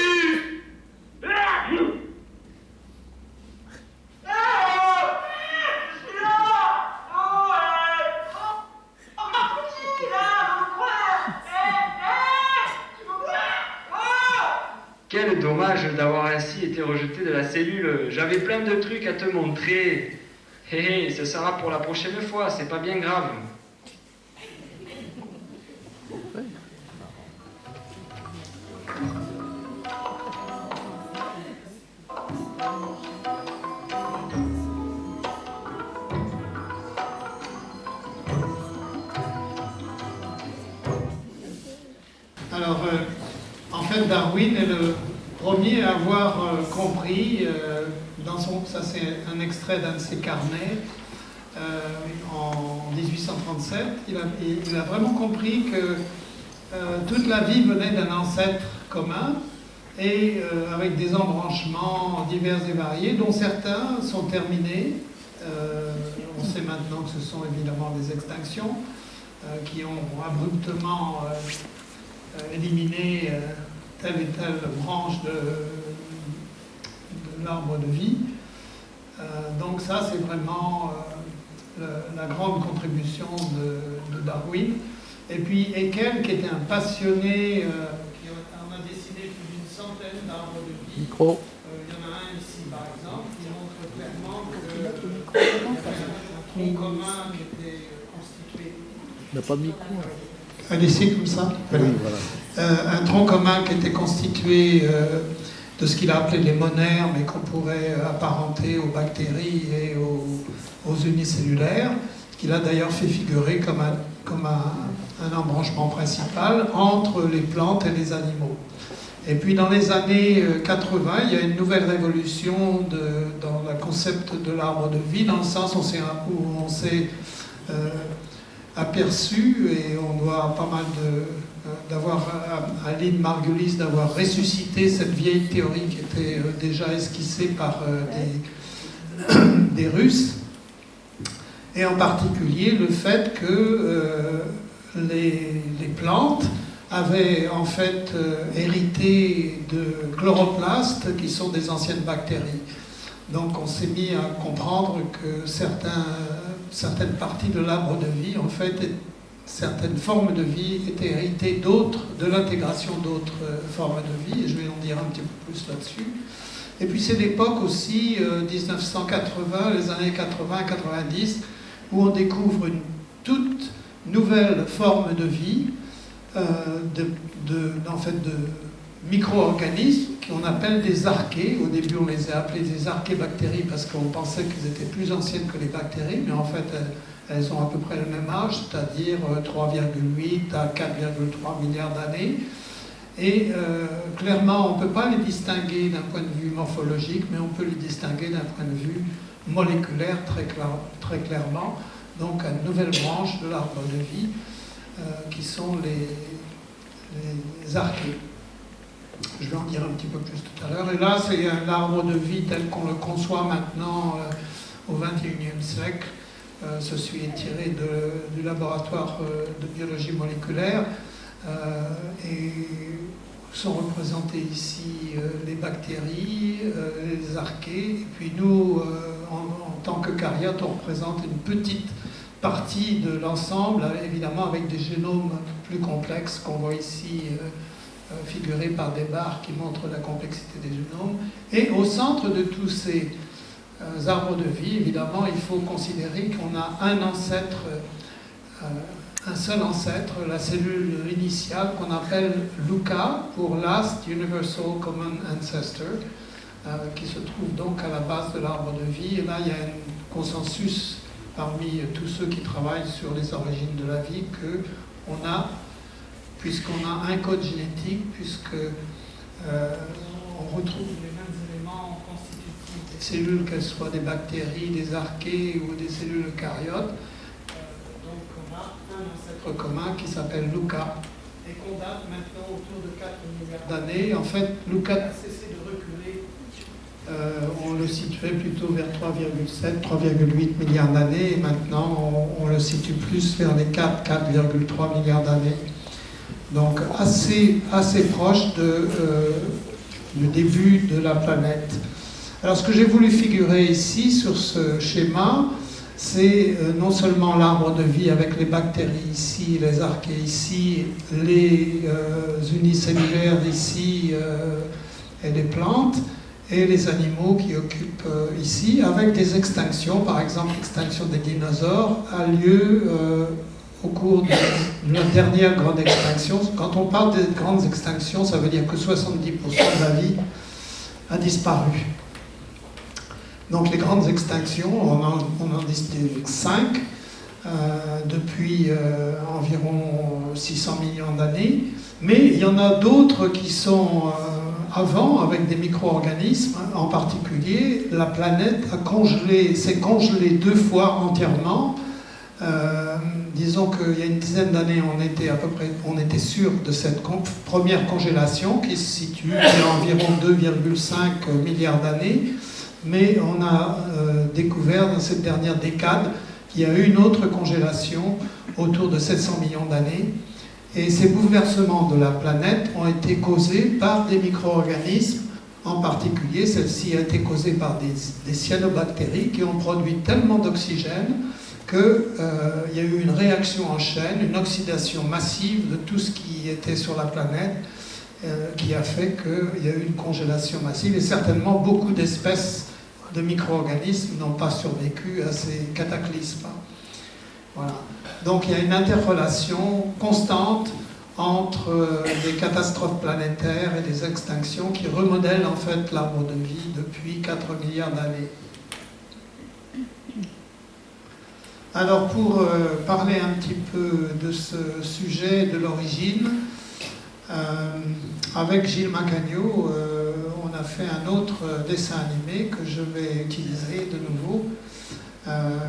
Quel dommage d'avoir ainsi été rejeté de la cellule. J'avais plein de trucs à te montrer. Hé hé, ce sera pour la prochaine fois, c'est pas bien grave. Alors, en fait, Darwin est le premier à avoir compris, ça c'est un extrait d'un de ses carnets, en 1837, il a vraiment compris que toute la vie venait d'un ancêtre commun et avec des embranchements divers et variés, dont certains sont terminés. On sait maintenant que ce sont évidemment des extinctions qui ont abruptement éliminé telle et telle branche de l'arbre de vie. Donc ça, c'est vraiment la grande contribution de Darwin. Et puis Haeckel, qui était un passionné, qui en a dessiné plus d'une centaine d'arbres de vie. Micro. Il y en a un ici, par exemple, qui montre clairement qu'il y avait un tronc commun qui était constitué. Il n'a pas de micro. Un ici, comme ça. Oui, voilà. Un tronc commun qui était constitué de ce qu'il a appelé les monaires, mais qu'on pourrait apparenter aux bactéries et aux unicellulaires, qu'il a d'ailleurs fait figurer comme un embranchement principal entre les plantes et les animaux. Et puis dans les années 80, il y a une nouvelle révolution dans le concept de l'arbre de vie, dans le sens où on s'est aperçu, et on doit pas mal d'avoir à Lynn Margulis d'avoir ressuscité cette vieille théorie qui était déjà esquissée par des Russes, et en particulier le fait que les plantes avaient en fait hérité de chloroplastes qui sont des anciennes bactéries. Donc on s'est mis à comprendre que certaines parties de l'arbre de vie en fait certaines formes de vie étaient héritées de l'intégration d'autres formes de vie, et je vais en dire un petit peu plus là-dessus. Et puis c'est l'époque aussi, 1980, les années 80-90, où on découvre une toute nouvelle forme de vie, en fait de micro-organismes qu'on appelle des archées. Au début, on les a appelés des archébactéries parce qu'on pensait qu'ils étaient plus anciennes que les bactéries, mais en fait, elles ont à peu près le même âge, c'est-à-dire 3,8 à 4,3 milliards d'années. Et clairement, on ne peut pas les distinguer d'un point de vue morphologique, mais on peut les distinguer d'un point de vue moléculaire très clairement. Donc, une nouvelle branche de l'arbre de vie qui sont les archées. Je vais en dire un petit peu plus tout à l'heure. Et là, c'est l'arbre de vie tel qu'on le conçoit maintenant au XXIe siècle. Ceci est tiré du laboratoire de biologie moléculaire. Et sont représentés ici les bactéries, les archées. Et puis nous, en tant qu'eucaryotes, on représente une petite partie de l'ensemble, évidemment avec des génomes plus complexes qu'on voit ici figurés par des barres qui montrent la complexité des génomes. Et au centre de tous ces arbres de vie, évidemment, il faut considérer qu'on a un ancêtre, un seul ancêtre, la cellule initiale qu'on appelle LUCA, pour Last Universal Common Ancestor, qui se trouve donc à la base de l'arbre de vie. Et là, il y a un consensus parmi tous ceux qui travaillent sur les origines de la vie qu'on a, puisqu'on a un code génétique, on retrouve les mêmes éléments constitutifs des cellules, qu'elles soient des bactéries, des archées ou des cellules eucaryotes. Donc on a un ancêtre commun qui s'appelle LUCA et qu'on date maintenant autour de 4 milliards d'années. En fait, LUCA a cessé de reculer. On le situait plutôt vers 3,7, 3,8 milliards d'années, et maintenant on le situe plus vers les 4,3 milliards d'années. Donc assez proche du début de la planète. Alors ce que j'ai voulu figurer ici sur ce schéma, c'est non seulement l'arbre de vie avec les bactéries ici, les archées ici, les unicellulaires ici et les plantes, et les animaux qui occupent ici, avec des extinctions. Par exemple, l'extinction des dinosaures a lieu au cours de la dernière grande extinction. Quand on parle de grandes extinctions, ça veut dire que 70% de la vie a disparu. Donc les grandes extinctions, on en distingue 5 depuis environ 600 millions d'années, mais il y en a d'autres qui sont avant, avec des micro-organismes. En particulier, la planète s'est congelée 2 fois entièrement. Disons qu'il y a une dizaine d'années, on était sûr de cette première congélation qui se situe à environ 2,5 milliards d'années, mais on a découvert dans cette dernière décade qu'il y a eu une autre congélation autour de 700 millions d'années. Et ces bouleversements de la planète ont été causés par des micro-organismes. En particulier, celle-ci a été causée par des cyanobactéries qui ont produit tellement d'oxygène qu'il y a eu une réaction en chaîne, une oxydation massive de tout ce qui était sur la planète, qui a fait qu'il y a eu une congélation massive. Et certainement, beaucoup d'espèces de micro-organismes n'ont pas survécu à ces cataclysmes. Voilà. Donc il y a une interrelation constante entre des catastrophes planétaires et des extinctions qui remodèlent en fait l'arbre de vie depuis 4 milliards d'années. Alors pour parler un petit peu de ce sujet, de l'origine, avec Gilles Macagno, on a fait un autre dessin animé que je vais utiliser de nouveau,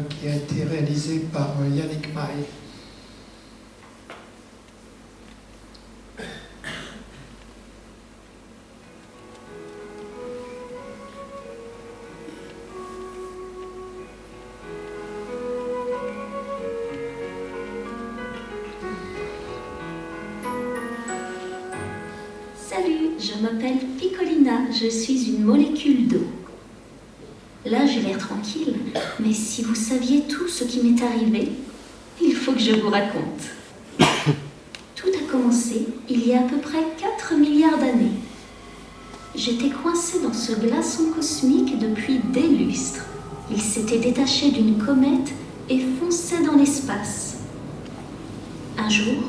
qui a été réalisé par Yannick Maé. Salut, je m'appelle Piccolina, je suis une molécule d'eau. Là, j'ai l'air tranquille, mais si vous saviez tout ce qui m'est arrivé, il faut que je vous raconte. commencé il y a à peu près 4 milliards d'années. J'étais coincée dans ce glaçon cosmique depuis des lustres. Il s'était détaché d'une comète et fonçait dans l'espace. Un jour,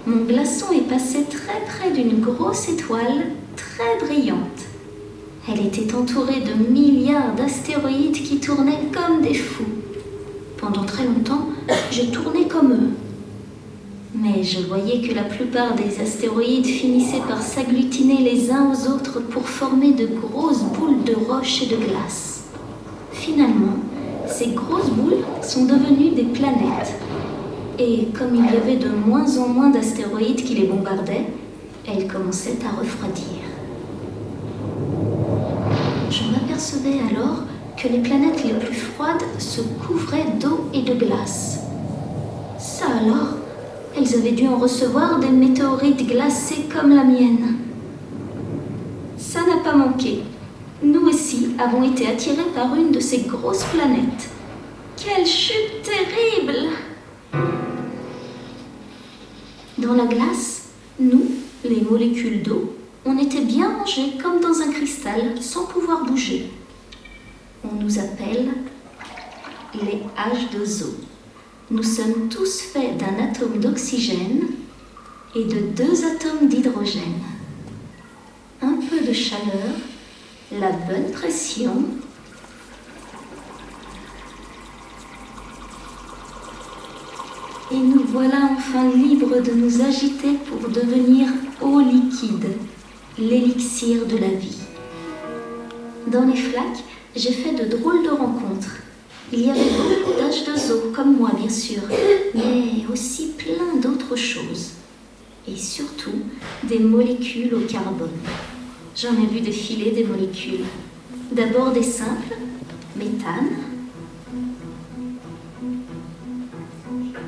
mon glaçon est passé très près d'une grosse étoile très brillante. Elle était entourée de milliards d'astéroïdes qui tournaient comme des fous. Pendant très longtemps, j'ai tourné comme eux. Mais je voyais que la plupart des astéroïdes finissaient par s'agglutiner les uns aux autres pour former de grosses boules de roche et de glace. Finalement, ces grosses boules sont devenues des planètes. Et comme il y avait de moins en moins d'astéroïdes qui les bombardaient, elles commençaient à refroidir. Je m'apercevais alors que les planètes les plus froides se couvraient d'eau et de glace. Ça alors, elles avaient dû en recevoir des météorites glacées comme la mienne. Ça n'a pas manqué. Nous aussi avons été attirés par une de ces grosses planètes. Quelle chute terrible! Dans la glace, nous, les molécules d'eau, on était bien rangés comme dans un cristal sans pouvoir bouger. On nous appelle les H2O. Nous sommes tous faits d'un atome d'oxygène et de 2 atomes d'hydrogène. Un peu de chaleur, la bonne pression, et nous voilà enfin libres de nous agiter pour devenir eau liquide, l'élixir de la vie. Dans les flaques, j'ai fait de drôles de rencontres. Il y avait beaucoup d'H2O, comme moi bien sûr, mais aussi plein d'autres choses. Et surtout, des molécules au carbone. J'en ai vu défiler des molécules. D'abord des simples, méthane,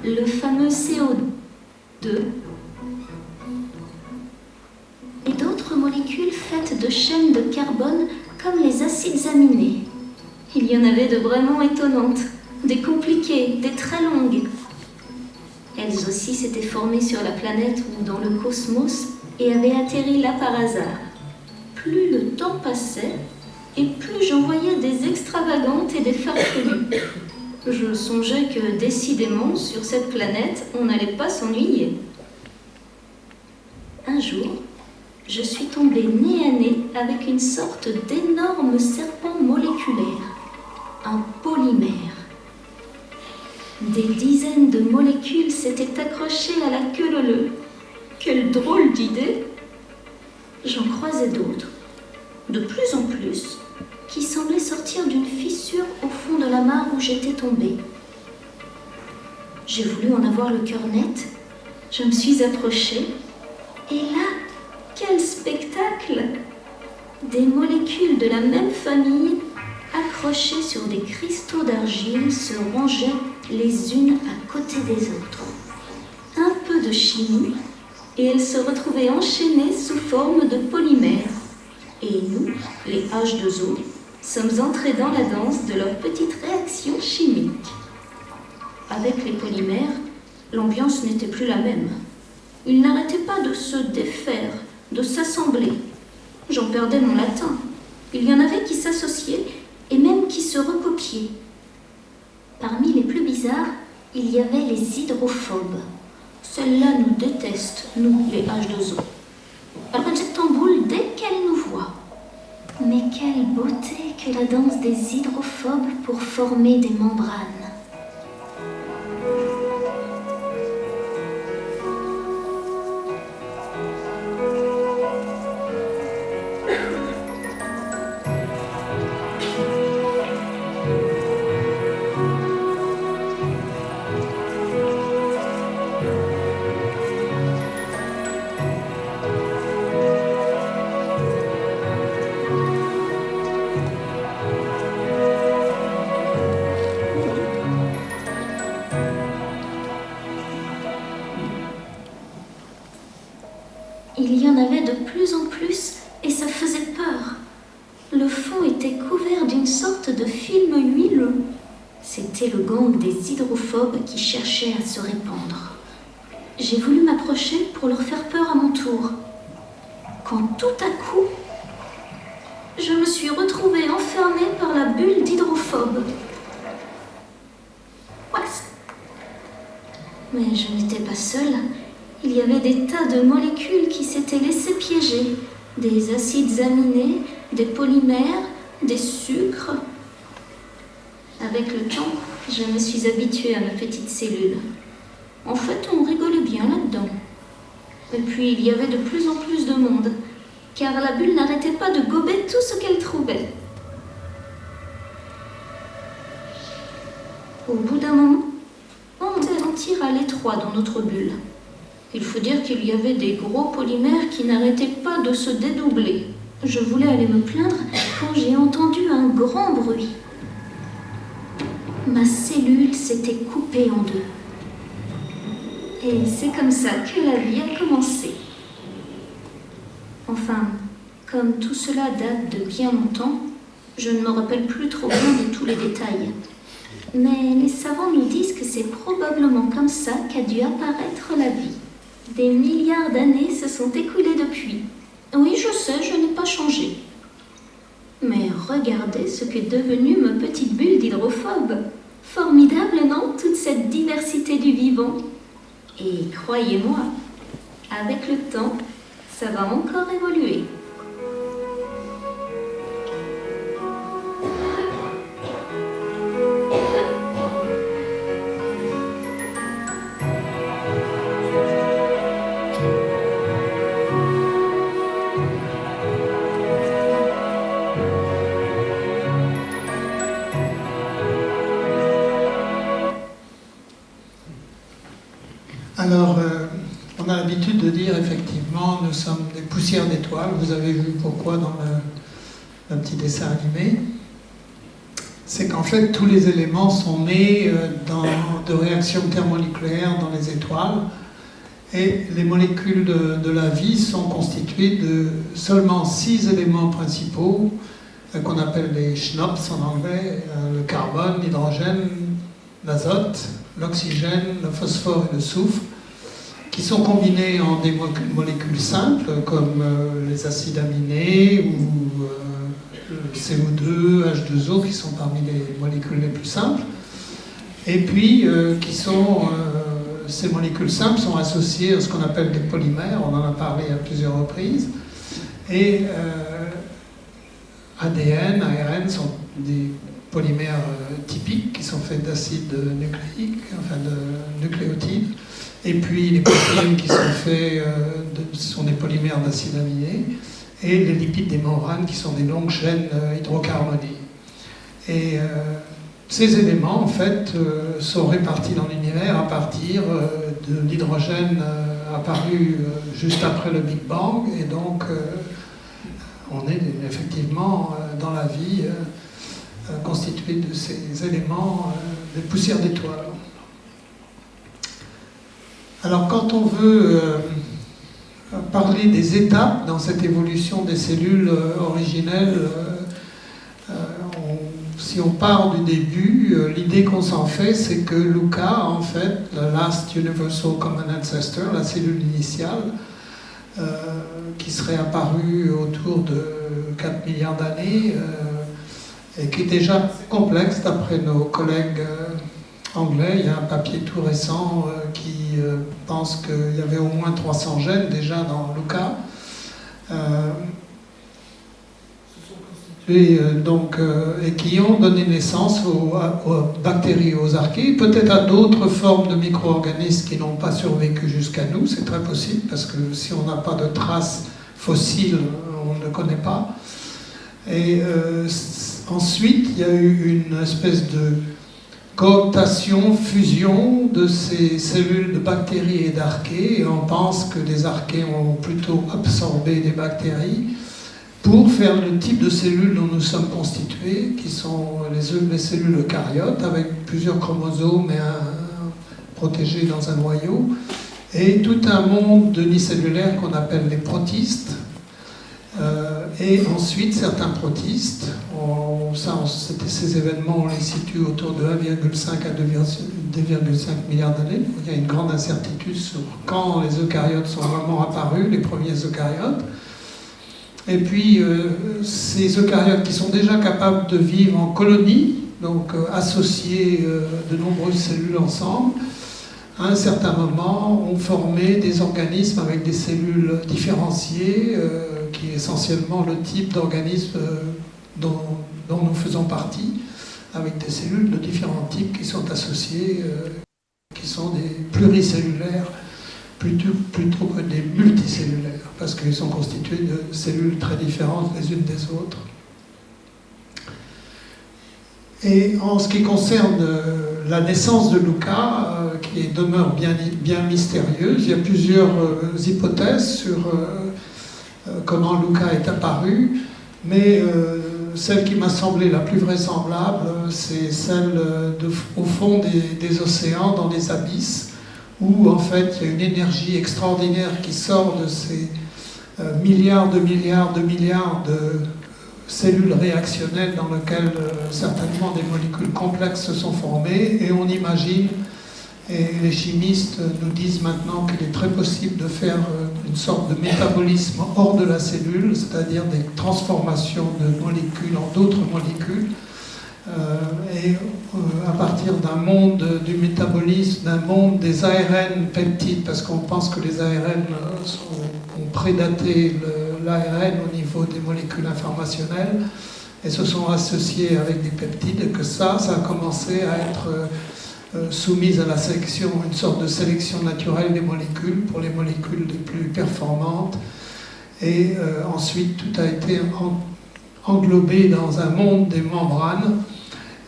le fameux CO2, et d'autres molécules faites de chaînes de carbone comme les acides aminés. Il y en avait de vraiment étonnantes, des compliquées, des très longues. Elles aussi s'étaient formées sur la planète ou dans le cosmos et avaient atterri là par hasard. Plus le temps passait, et plus j'en voyais des extravagantes et des farfelues. Je songeais que décidément, sur cette planète, on n'allait pas s'ennuyer. Un jour, je suis tombée nez à nez avec une sorte d'énorme serpent moléculaire, un polymère. Des dizaines de molécules s'étaient accrochées à la queue leu-leu. Quelle drôle d'idée! J'en croisais d'autres, de plus en plus, qui semblaient sortir d'une fissure au fond de la mare où j'étais tombée. J'ai voulu en avoir le cœur net. Je me suis approchée, et là, quel spectacle! Des molécules de la même famille, accrochées sur des cristaux d'argile, se rangeaient les unes à côté des autres. Un peu de chimie, et elles se retrouvaient enchaînées sous forme de polymères. Et nous, les H2O, sommes entrés dans la danse de leurs petites réactions chimiques. Avec les polymères, l'ambiance n'était plus la même. Ils n'arrêtaient pas de se défaire, de s'assembler. J'en perdais mon latin. Il y en avait qui s'associaient et même qui se recopiaient. Parmi les plus bizarres, il y avait les hydrophobes. Celles-là nous détestent, nous, les H2O. Elles rejettent en boule dès qu'elles nous voient. Mais quelle beauté que la danse des hydrophobes pour former des membranes. Il y en avait de plus en plus et ça faisait peur. Le fond était couvert d'une sorte de film huileux. C'était le gang des hydrophobes qui cherchait à se répandre. J'ai voulu m'approcher pour leur faire peur à mon tour. Quand tout à coup, je me suis retrouvée enfermée par la bulle d'hydrophobe. Ouast. Mais je n'étais pas seule. Il y avait des tas de molécules qui s'étaient laissées piéger. Des acides aminés, des polymères, des sucres. Avec le temps, je me suis habituée à mes petites cellules. En fait, on rigolait bien là-dedans. Et puis, il y avait de plus en plus de monde, car la bulle n'arrêtait pas de gober tout ce qu'elle trouvait. Au bout d'un moment, on s'est senti à l'étroit dans notre bulle. Il faut dire qu'il y avait des gros polymères qui n'arrêtaient pas de se dédoubler. Je voulais aller me plaindre quand j'ai entendu un grand bruit. Ma cellule s'était coupée en deux. Et c'est comme ça que la vie a commencé. Enfin, comme tout cela date de bien longtemps, je ne me rappelle plus trop bien de tous les détails. Mais les savants nous disent que c'est probablement comme ça qu'a dû apparaître la vie. Des milliards d'années se sont écoulées depuis. Oui, je sais, je n'ai pas changé. Mais regardez ce qu'est devenue ma petite bulle d'hydrophobe. Formidable, non, toute cette diversité du vivant. Et croyez-moi, avec le temps, ça va encore évoluer. Alors, on a l'habitude de dire effectivement, nous sommes des poussières d'étoiles. Vous avez vu pourquoi dans le petit dessin animé. C'est qu'en fait, tous les éléments sont nés de réactions thermonucléaires dans les étoiles. Et les molécules de la vie sont constituées de seulement 6 éléments principaux, qu'on appelle les SNOPs en anglais, le carbone, l'hydrogène, l'azote, l'oxygène, le phosphore et le soufre, qui sont combinés en des molécules simples comme les acides aminés ou le CO2, H2O, qui sont parmi les molécules les plus simples. Et puis, ces molécules simples sont associées à ce qu'on appelle des polymères, on en a parlé à plusieurs reprises. Et ADN, ARN sont des polymères typiques qui sont faits d'acides nucléiques, enfin de nucléotides. Et puis les protéines qui sont faits sont des polymères d'acides aminés. Et les lipides des membranes qui sont des longues chaînes hydrocarbonées. Et ces éléments, en fait, sont répartis dans l'univers à partir de l'hydrogène apparu juste après le Big Bang. Et donc, on est effectivement dans la vie constitué de ces éléments de poussière d'étoiles. Alors, quand on veut parler des étapes dans cette évolution des cellules originelles, si on part du début, l'idée qu'on s'en fait, c'est que Luca, en fait, la Last Universal Common Ancestor, la cellule initiale, qui serait apparue autour de 4 milliards d'années, et qui est déjà complexe d'après nos collègues anglais. Il y a un papier tout récent qui pense qu'il y avait au moins 300 gènes déjà dans Luca. Et qui ont donné naissance aux bactéries, aux archées, peut-être à d'autres formes de micro-organismes qui n'ont pas survécu jusqu'à nous, c'est très possible, parce que si on n'a pas de traces fossiles, on ne connaît pas. Et ensuite, il y a eu une espèce de cooptation, fusion de ces cellules de bactéries et d'archées, et on pense que les archées ont plutôt absorbé des bactéries, pour faire le type de cellules dont nous sommes constitués, qui sont les cellules eucaryotes, avec plusieurs chromosomes et protégés dans un noyau, et tout un monde unicellulaire qu'on appelle les protistes, et ensuite certains protistes, ces événements, on les situe autour de 1,5 à 2,5 milliards d'années. Il y a une grande incertitude sur quand les eucaryotes sont vraiment apparus, les premiers eucaryotes. Et puis, ces eucaryotes qui sont déjà capables de vivre en colonie, donc associer de nombreuses cellules ensemble, à un certain moment, ont formé des organismes avec des cellules différenciées, qui est essentiellement le type d'organisme dont nous faisons partie, avec des cellules de différents types qui sont associées, qui sont des pluricellulaires, plutôt que des multicellulaires, parce qu'ils sont constitués de cellules très différentes les unes des autres. Et en ce qui concerne la naissance de Luca, qui demeure bien mystérieuse, il y a plusieurs hypothèses sur comment Luca est apparu, mais celle qui m'a semblé la plus vraisemblable, c'est celle au fond des océans, dans les abysses, où en fait il y a une énergie extraordinaire qui sort de ces milliards de cellules réactionnelles dans lesquelles certainement des molécules complexes se sont formées, et on imagine, et les chimistes nous disent maintenant qu'il est très possible de faire une sorte de métabolisme hors de la cellule, c'est-à-dire des transformations de molécules en d'autres molécules, et à partir d'un monde du métabolisme, d'un monde des ARN peptides, parce qu'on pense que les ARN ont prédaté l'ARN au niveau des molécules informationnelles et se sont associés avec des peptides, et que ça a commencé à être soumise à la sélection, une sorte de sélection naturelle des molécules pour les molécules les plus performantes, et ensuite tout a été englobé dans un monde des membranes.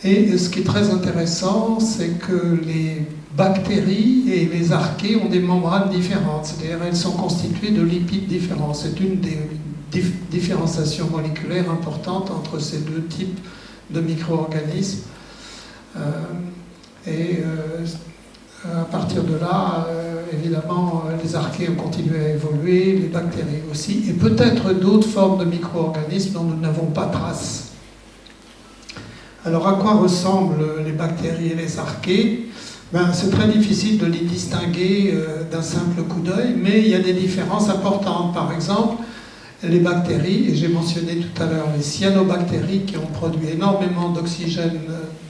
Et ce qui est très intéressant, c'est que les bactéries et les archées ont des membranes différentes, c'est-à-dire elles sont constituées de lipides différents. C'est une des différenciations moléculaires importantes entre ces deux types de micro-organismes. À partir de là, évidemment, les archées ont continué à évoluer, les bactéries aussi, et peut-être d'autres formes de micro-organismes dont nous n'avons pas trace. Alors, à quoi ressemblent les bactéries et les archées? C'est très difficile de les distinguer d'un simple coup d'œil, mais il y a des différences importantes. Par exemple, les bactéries, et j'ai mentionné tout à l'heure les cyanobactéries qui ont produit énormément d'oxygène,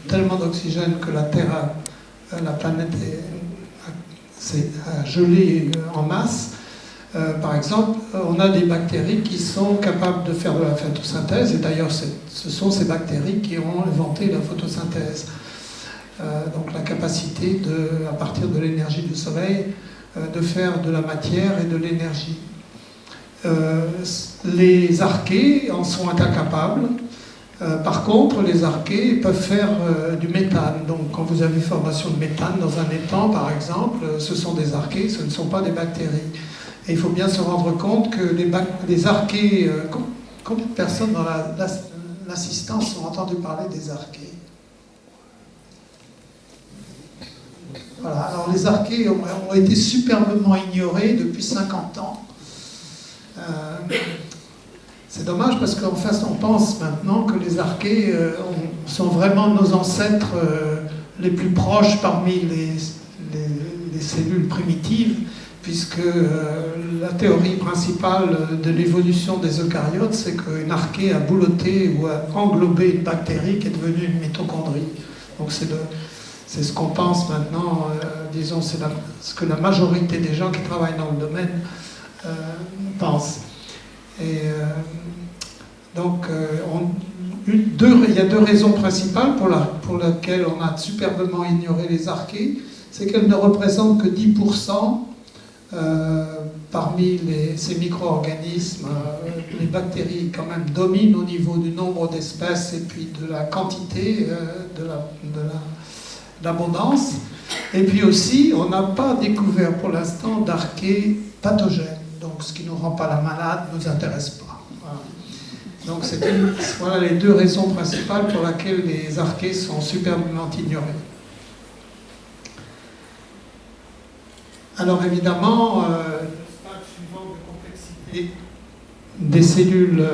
tellement d'oxygène que la Terre, la planète a gelé en masse. Par exemple, on a des bactéries qui sont capables de faire de la photosynthèse, et d'ailleurs ce sont ces bactéries qui ont inventé la photosynthèse. Donc la capacité, à partir de l'énergie du soleil, de faire de la matière et de l'énergie. Les archées en sont incapables. Par contre, les archées peuvent faire du méthane. Donc quand vous avez formation de méthane dans un étang, par exemple, ce sont des archées, ce ne sont pas des bactéries. Et il faut bien se rendre compte que les archées, combien de personnes dans l'assistance ont entendu parler des archées? Voilà. Alors les archées ont été superbement ignorées depuis 50 ans. C'est dommage parce qu'en fait on pense maintenant que les archées sont vraiment nos ancêtres les plus proches parmi les cellules primitives, puisque la théorie principale de l'évolution des eucaryotes, c'est qu'une archée a boulotté ou a englobé une bactérie qui est devenue une mitochondrie. Donc c'est ce qu'on pense maintenant, disons, c'est ce que la majorité des gens qui travaillent dans le domaine pensent. Et donc, il y a deux raisons principales pour lesquelles on a superbement ignoré les archées. C'est qu'elles ne représentent que 10% parmi ces micro-organismes. Les bactéries, quand même, dominent au niveau du nombre d'espèces et puis de la quantité, de l'abondance. Et puis aussi, on n'a pas découvert pour l'instant d'archées pathogènes. Donc, ce qui ne nous rend pas la malade ne nous intéresse pas. Voilà. Donc, voilà les deux raisons principales pour lesquelles les archées sont superbement ignorées. Alors, évidemment, le stade suivant de complexité des cellules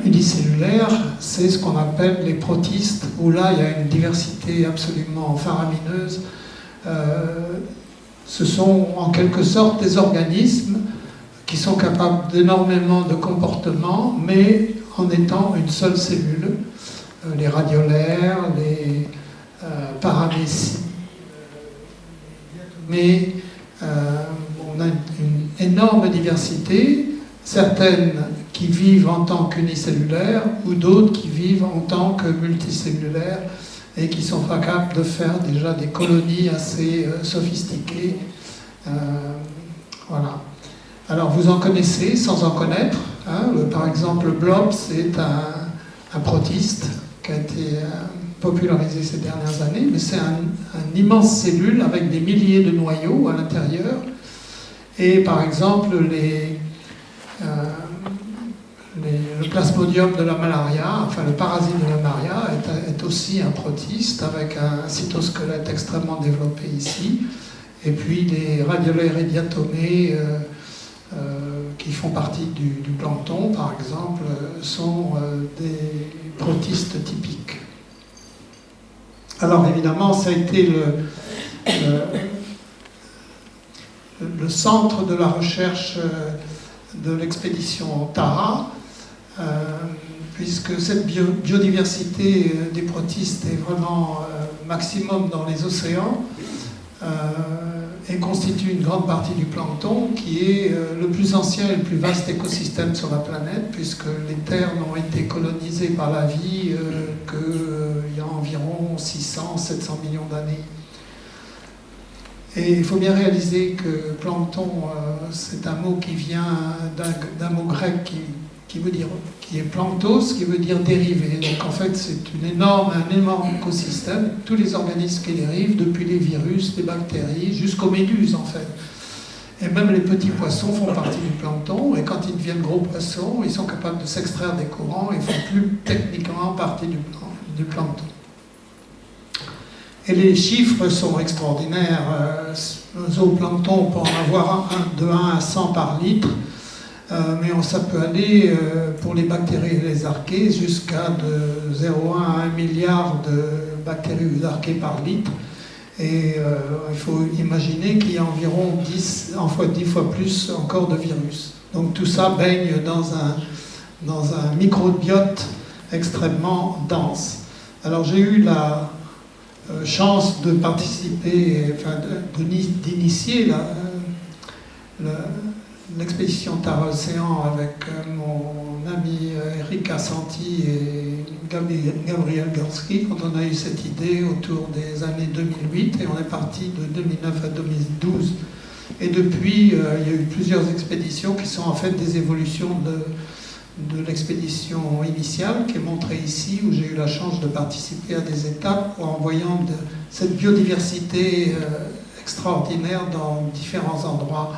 unicellulaires, c'est ce qu'on appelle les protistes, où là il y a une diversité absolument faramineuse. Ce sont en quelque sorte des organismes qui sont capables d'énormément de comportements, mais en étant une seule cellule. Les radiolaires, les paramécies, mais on a une énorme diversité, certaines qui vivent en tant qu'unicellulaires ou d'autres qui vivent en tant que multicellulaires et qui sont capables de faire déjà des colonies assez sophistiquées. Voilà. Alors vous en connaissez sans en connaître. Hein. Par exemple, le blob, c'est un protiste qui a été popularisé ces dernières années, mais c'est une immense cellule avec des milliers de noyaux à l'intérieur. Et par exemple, le plasmodium de la malaria, enfin le parasite de la malaria, est aussi un protiste avec un cytosquelette extrêmement développé ici. Et puis les radiolaires et diatomées qui font partie du plancton, par exemple, sont des protistes typiques. Alors évidemment, ça a été le centre de la recherche de l'expédition Tara, puisque cette biodiversité des protistes est vraiment maximum dans les océans et constitue une grande partie du plancton, qui est le plus ancien et le plus vaste écosystème sur la planète, puisque les terres n'ont été colonisées par la vie qu'il y a environ 600-700 millions d'années. Et il faut bien réaliser que plancton, c'est un mot qui vient d'un mot grec qui est planctos, qui veut dire dérivé. Donc en fait, c'est un énorme écosystème. Tous les organismes qui dérivent, depuis les virus, les bactéries, jusqu'aux méduses en fait. Et même les petits poissons font partie du plancton. Et quand ils deviennent gros poissons, ils sont capables de s'extraire des courants et font plus techniquement partie du plancton. Et les chiffres sont extraordinaires. Le zooplancton, on peut en avoir de 1 à 100 par litre. Mais ça peut aller, pour les bactéries et les archées, jusqu'à de 0,1 à 1 milliard de bactéries usarchées par litre. Et il faut imaginer qu'il y a environ 10 fois plus encore de virus. Donc tout ça baigne dans un microbiote extrêmement dense. Alors j'ai eu la chance de participer, enfin d'initier l'expédition Tara Océan avec mon ami Eric Assanti et Gabriel Gorski quand on a eu cette idée autour des années 2008 et on est parti de 2009 à 2012. Et depuis, il y a eu plusieurs expéditions qui sont en fait des évolutions de l'expédition initiale qui est montrée ici, où j'ai eu la chance de participer à des étapes en voyant cette biodiversité extraordinaire dans différents endroits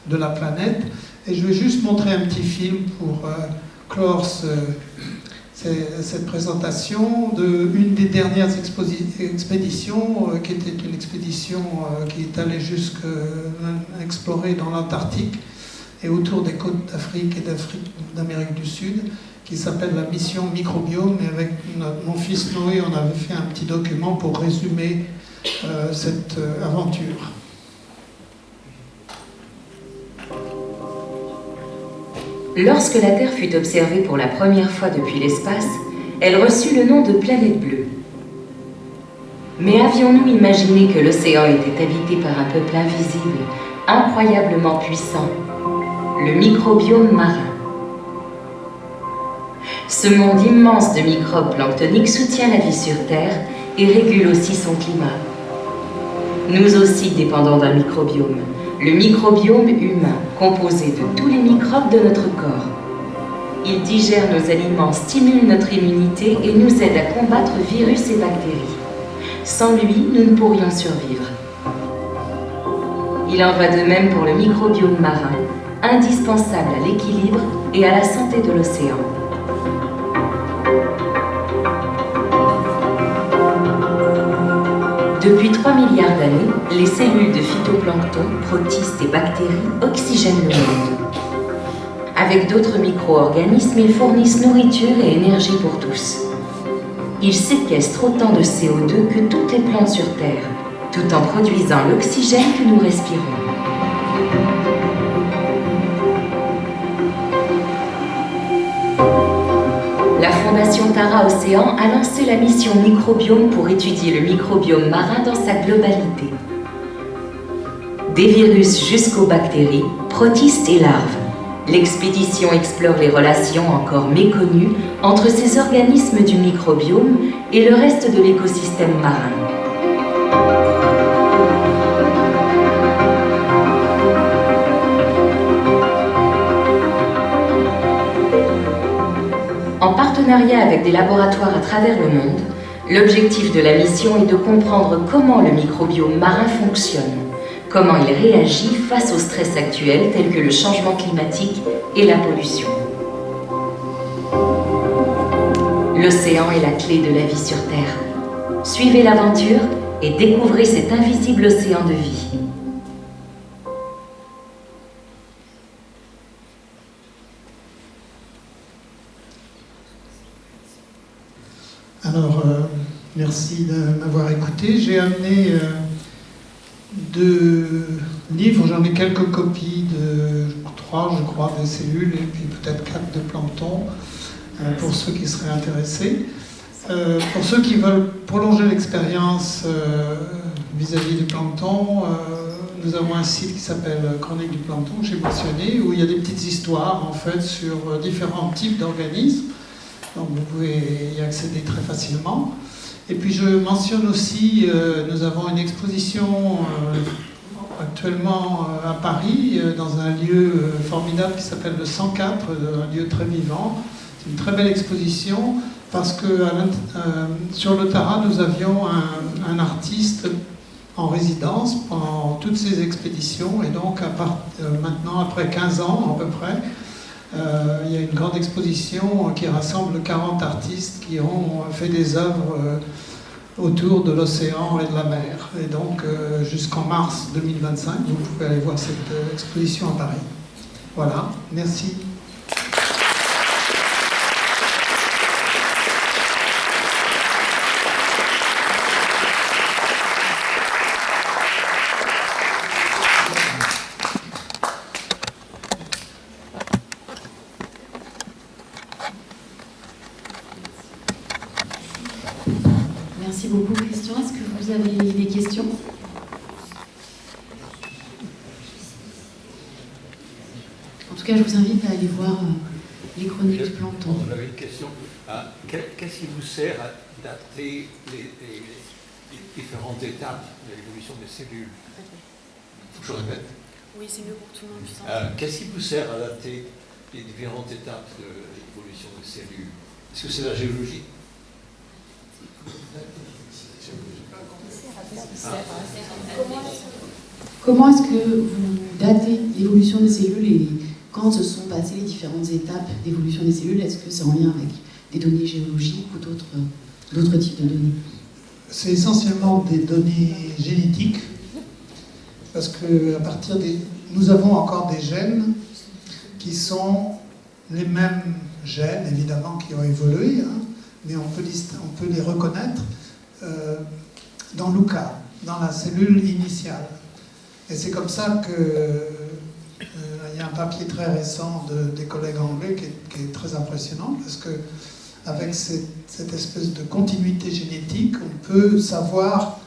de la planète. Et je vais juste montrer un petit film pour clore cette présentation d'une des dernières expéditions qui était une expédition qui est allée jusqu'à explorer dans l'Antarctique et autour des côtes d'Afrique et d'Amérique du Sud, qui s'appelle la mission Microbiome. Et avec mon fils Noé, on avait fait un petit document pour résumer cette aventure. Lorsque la Terre fut observée pour la première fois depuis l'espace, elle reçut le nom de planète bleue. Mais avions-nous imaginé que l'océan était habité par un peuple invisible, incroyablement puissant, le microbiome marin? Ce monde immense de microbes planctoniques soutient la vie sur Terre et régule aussi son climat. Nous aussi dépendons d'un microbiome. Le microbiome humain, composé de tous les microbes de notre corps. Il digère nos aliments, stimule notre immunité et nous aide à combattre virus et bactéries. Sans lui, nous ne pourrions survivre. Il en va de même pour le microbiome marin, indispensable à l'équilibre et à la santé de l'océan. Depuis 3 milliards d'années, les cellules de phytoplancton, protistes et bactéries oxygènent le monde. Avec d'autres micro-organismes, ils fournissent nourriture et énergie pour tous. Ils séquestrent autant de CO2 que toutes les plantes sur Terre, tout en produisant l'oxygène que nous respirons. La Fondation Tara Océan a lancé la mission Microbiome pour étudier le microbiome marin dans sa globalité. Des virus jusqu'aux bactéries, protistes et larves. L'expédition explore les relations encore méconnues entre ces organismes du microbiome et le reste de l'écosystème marin. En partenariat avec des laboratoires à travers le monde, l'objectif de la mission est de comprendre comment le microbiome marin fonctionne, comment il réagit face au stress actuel tels que le changement climatique et la pollution. L'océan est la clé de la vie sur Terre. Suivez l'aventure et découvrez cet invisible océan de vie. Alors, merci de m'avoir écouté. J'ai amené 2 livres, j'en ai quelques copies de 3, je crois, de cellules et puis peut-être 4 de plancton, pour ceux qui seraient intéressés. Pour ceux qui veulent prolonger l'expérience vis-à-vis du plancton, nous avons un site qui s'appelle Chronique du plancton, que j'ai mentionné, où il y a des petites histoires en fait sur différents types d'organismes. Donc vous pouvez y accéder très facilement. Et puis je mentionne aussi, nous avons une exposition actuellement à Paris, dans un lieu formidable qui s'appelle le 104, un lieu très vivant. C'est une très belle exposition parce que sur le Tara, nous avions un artiste en résidence pendant toutes ces expéditions. Et donc maintenant, après 15 ans à peu près, il y a une grande exposition qui rassemble 40 artistes qui ont fait des œuvres autour de l'océan et de la mer. Et donc, jusqu'en mars 2025, vous pouvez aller voir cette exposition à Paris. Voilà, merci. Merci beaucoup, Christian. Est-ce que vous avez des questions? En tout cas, je vous invite à aller voir les chroniques du plancton. On avait une question. Qu'est-ce qui vous sert à dater les différentes étapes de l'évolution des cellules? Faut que je répète. Oui, c'est mieux pour que tout le monde puisse entendre. Qu'est-ce qui vous sert à dater les différentes étapes de l'évolution des cellules? Est-ce que c'est la géologie? Comment est-ce que vous datez l'évolution des cellules et quand se sont passées les différentes étapes d'évolution des cellules? Est-ce que c'est en lien avec des données géologiques ou d'autres types de données? C'est essentiellement des données génétiques, parce que nous avons encore des gènes qui sont les mêmes gènes, évidemment, qui ont évolué, hein, mais on peut les reconnaître dans l'UCA, dans la cellule initiale. Et c'est comme ça que il y a un papier très récent des collègues anglais qui est très impressionnant, parce que avec cette espèce de continuité génétique, on peut savoir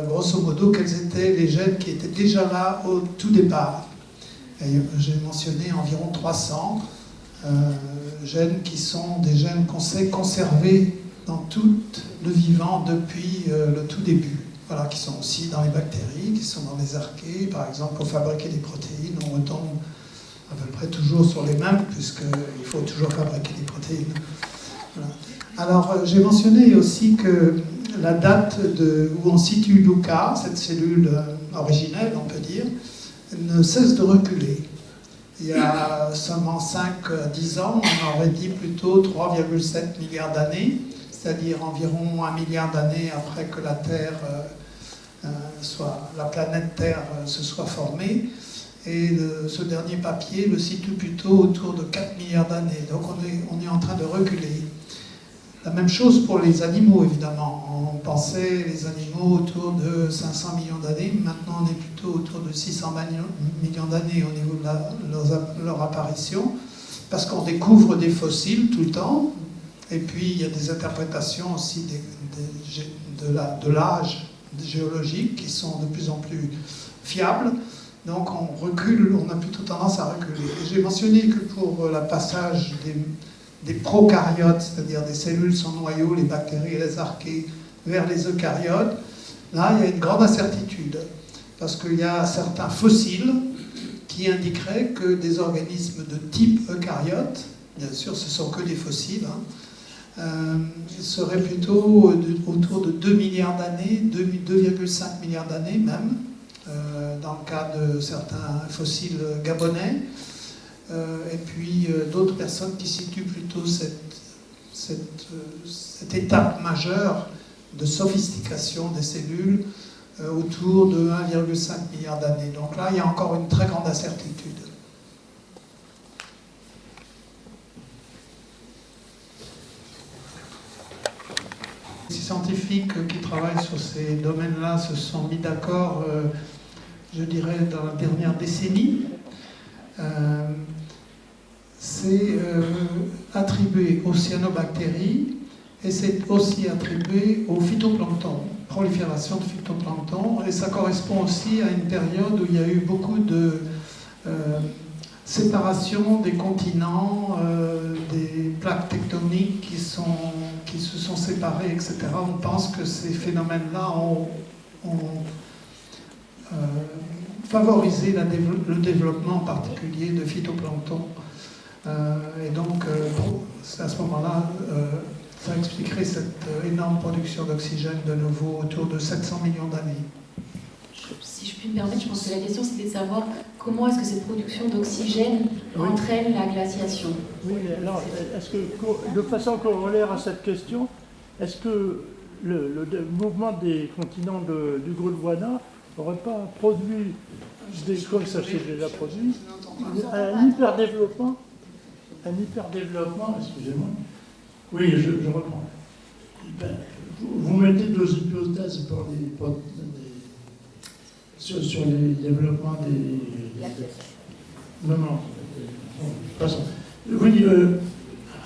grosso modo quels étaient les gènes qui étaient déjà là au tout départ. J'ai mentionné environ 300 gènes qui sont des gènes qu'on sait conserver dans tout le vivant depuis le tout début. Voilà, qui sont aussi dans les bactéries, qui sont dans les archées, par exemple, pour fabriquer des protéines. On retombe à peu près toujours sur les mêmes, puisqu'il faut toujours fabriquer des protéines. Voilà. Alors, j'ai mentionné aussi que la date où on situe l'UCA, cette cellule originelle, on peut dire, ne cesse de reculer. Il y a seulement 5 à 10 ans, on aurait dit plutôt 3,7 milliards d'années, c'est-à-dire environ 1 milliard d'années après que la Terre la planète Terre se soit formée. Et ce dernier papier le situe plutôt autour de 4 milliards d'années. Donc on est en train de reculer. La même chose pour les animaux, évidemment. On pensait les animaux autour de 500 millions d'années. Maintenant, on est plutôt autour de 600 millions d'années au niveau de leur apparition, parce qu'on découvre des fossiles tout le temps. Et puis, il y a des interprétations aussi de l'âge géologique qui sont de plus en plus fiables. Donc, on recule, on a plutôt tendance à reculer. Et j'ai mentionné que pour le passage des prokaryotes, c'est-à-dire des cellules sans noyau, les bactéries et les archées, vers les eucaryotes, là, il y a une grande incertitude. Parce qu'il y a certains fossiles qui indiqueraient que des organismes de type eucaryote, bien sûr, ce ne sont que des fossiles, seraient plutôt autour de 2 milliards d'années, 2,5 milliards d'années même, dans le cas de certains fossiles gabonais. Et puis d'autres personnes qui situent plutôt cette étape majeure de sophistication des cellules autour de 1,5 milliard d'années. Donc là, il y a encore une très grande incertitude. Les scientifiques qui travaillent sur ces domaines-là se sont mis d'accord, je dirais, dans la dernière décennie. C'est attribué aux cyanobactéries et c'est aussi attribué au phytoplancton, prolifération de phytoplancton, et ça correspond aussi à une période où il y a eu beaucoup de séparation des continents, des plaques tectoniques qui se sont séparées, etc. On pense que ces phénomènes-là ont favorisé le développement en particulier de phytoplancton. Et donc, à ce moment-là, ça expliquerait cette énorme production d'oxygène de nouveau autour de 700 millions d'années. Si je puis me permettre, je pense que la question c'était de savoir comment est-ce que cette production d'oxygène entraîne la glaciation. Oui, alors, est-ce que, de façon corollaire à cette question, est-ce que le mouvement des continents du Gondwana n'aurait pas produit, comme ça s'est déjà produit, un hyperdéveloppement, excusez-moi. Oui, je reprends. Vous mettez deux hypothèses sur les développements des... Non. Passons. Oui,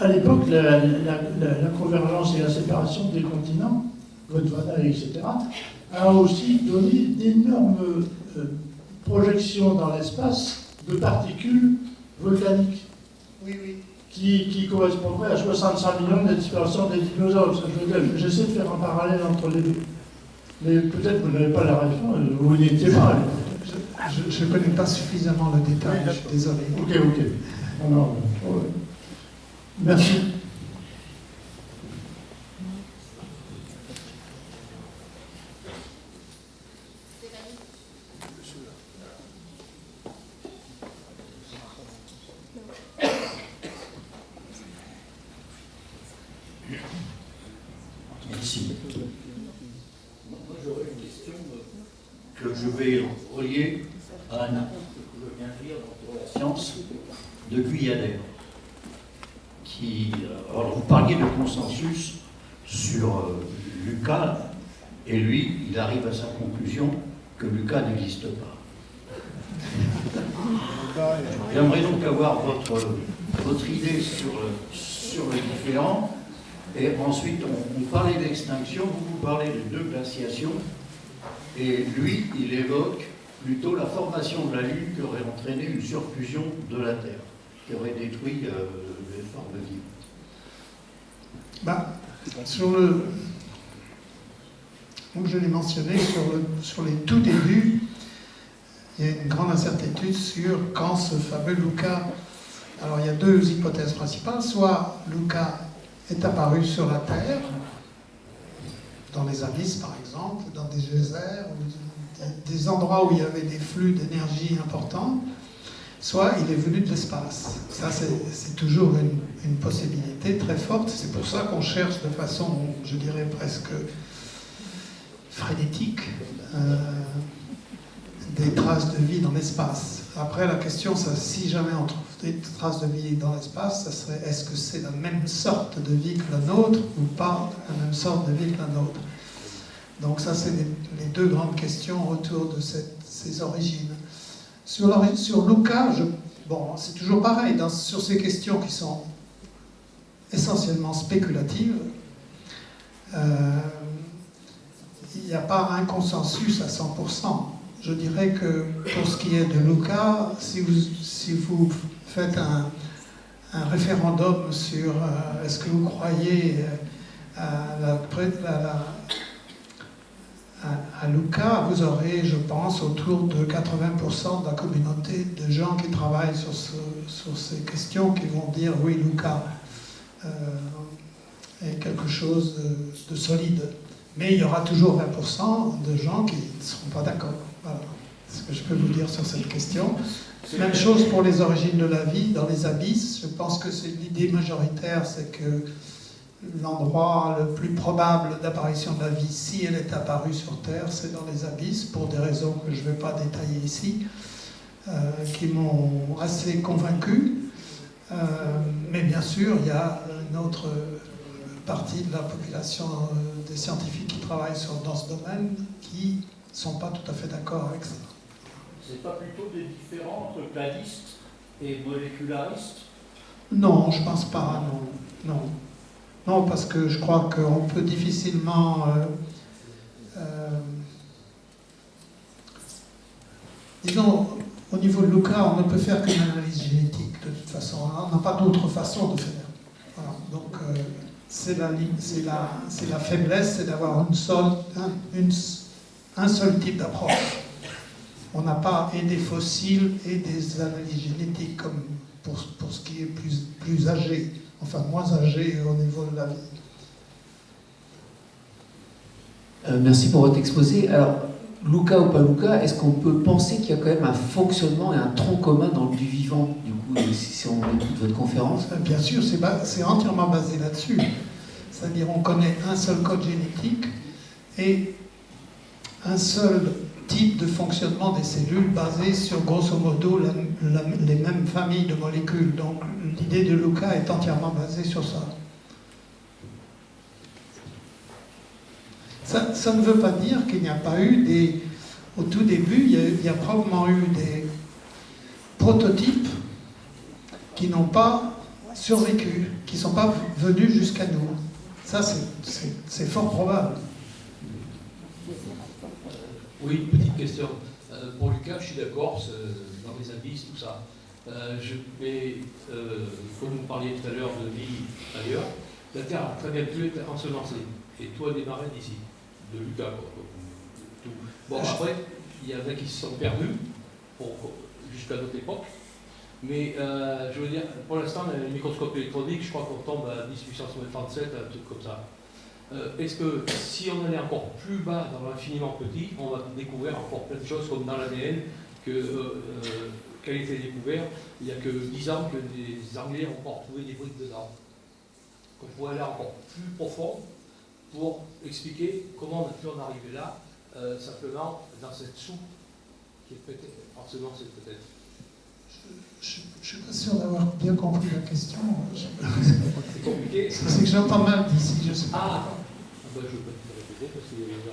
à l'époque, la convergence et la séparation des continents, Gondwana, etc., a aussi donné d'énormes projections dans l'espace de particules volcaniques. Oui. Qui correspondrait à 65 millions de disparitions des dinosaures. J'essaie de faire un parallèle entre les deux. Mais peut-être que vous n'avez pas la réponse, vous n'y étiez pas. Je ne connais pas suffisamment le détail, je suis désolé. Ok. Alors, merci. Merci. Moi, j'aurais une question que je vais relier à un article que je viens de lire dans la science de Guyader. Alors, vous parliez de consensus sur Lucas, et lui, il arrive à sa conclusion que Lucas n'existe pas. J'aimerais donc avoir votre idée sur le différent. Et ensuite, on parlait d'extinction, vous parlez de deux glaciations, et lui, il évoque plutôt la formation de la Lune qui aurait entraîné une surfusion de la Terre, qui aurait détruit les formes vivantes. Comme je l'ai mentionné, sur les tout débuts, il y a une grande incertitude sur quand ce fameux Lucas... Alors, il y a deux hypothèses principales. Soit Lucas est apparu sur la Terre, dans les abysses par exemple, dans des geysers, des endroits où il y avait des flux d'énergie importants, soit il est venu de l'espace. Ça, c'est toujours une possibilité très forte. C'est pour ça qu'on cherche de façon, je dirais, presque frénétique des traces de vie dans l'espace. Après, la question, c'est si jamais on trouve des traces de vie dans l'espace, ça serait est-ce que c'est la même sorte de vie que la nôtre ou pas la même sorte de vie que la nôtre. Donc ça, c'est les deux grandes questions autour de ces origines. Sur Luca, bon, c'est toujours pareil, sur ces questions qui sont essentiellement spéculatives, il n'y a pas un consensus à 100%. Je dirais que pour ce qui est de Luca, si vous faites un référendum sur est-ce que vous croyez à Luca, vous aurez, je pense, autour de 80% de la communauté de gens qui travaillent sur ces questions qui vont dire oui, Luca est quelque chose de solide. Mais il y aura toujours 20% de gens qui ne seront pas d'accord. Voilà ce que je peux vous dire sur cette question. Même chose pour les origines de la vie dans les abysses. Je pense que c'est l'idée majoritaire, c'est que l'endroit le plus probable d'apparition de la vie, si elle est apparue sur Terre, c'est dans les abysses, pour des raisons que je ne vais pas détailler ici, qui m'ont assez convaincu. Mais bien sûr, il y a une autre partie de la population des scientifiques qui travaillent dans ce domaine qui ne sont pas tout à fait d'accord avec ça. C'est pas plutôt des différends entre cladistes et molécularistes? Non, je pense pas, non. Non, parce que je crois qu'on peut difficilement... disons, au niveau de Luca, on ne peut faire qu'une analyse génétique, de toute façon. On n'a pas d'autre façon de faire. Voilà. Donc, c'est la faiblesse, c'est d'avoir un seul type d'approche. On n'a pas et des fossiles et des analyses génétiques comme pour ce qui est plus âgé, enfin moins âgé au niveau de la vie. Merci pour votre exposé. Alors, Luca ou pas Luca, est-ce qu'on peut penser qu'il y a quand même un fonctionnement et un tronc commun dans le vivant, du coup, si on écoute votre conférence? Bien sûr, c'est entièrement basé là-dessus. C'est-à-dire on connaît un seul code génétique et un seul type de fonctionnement des cellules basé sur, grosso modo, les mêmes familles de molécules. Donc l'idée de Luca est entièrement basée sur ça. Ça ne veut pas dire qu'il n'y a pas eu au tout début, il y a probablement eu des prototypes qui n'ont pas survécu, qui ne sont pas venus jusqu'à nous. Ça, c'est fort probable. Oui, une petite question. Pour Luca, je suis d'accord, dans les abysses, tout ça. Mais, comme vous parliez tout à l'heure de vie ailleurs, la Terre a très bien pu être ensemencée. Et toi, démarrer d'ici, de Luca, quoi. Tout. Bon, après, il y en a qui se sont perdus jusqu'à notre époque. Mais je veux dire, pour l'instant, le microscope électronique, je crois qu'on tombe à 1837, un truc comme ça. Est-ce que si on allait encore plus bas dans l'infiniment petit, on va découvrir encore plein de choses comme dans l'ADN qui a été découvert il n'y a que 10 ans que les Anglais ont encore trouvé des briques dedans. Qu'on pourrait aller encore plus profond pour expliquer comment on a pu en arriver là, simplement dans cette soupe qui est peut-être, forcément c'est peut-être. Je ne suis pas sûr d'avoir bien compris la question. C'est compliqué. C'est que j'entends mal d'ici, je sais pas. Ah, ben, je ne vais pas te répéter parce qu'il y a déjà.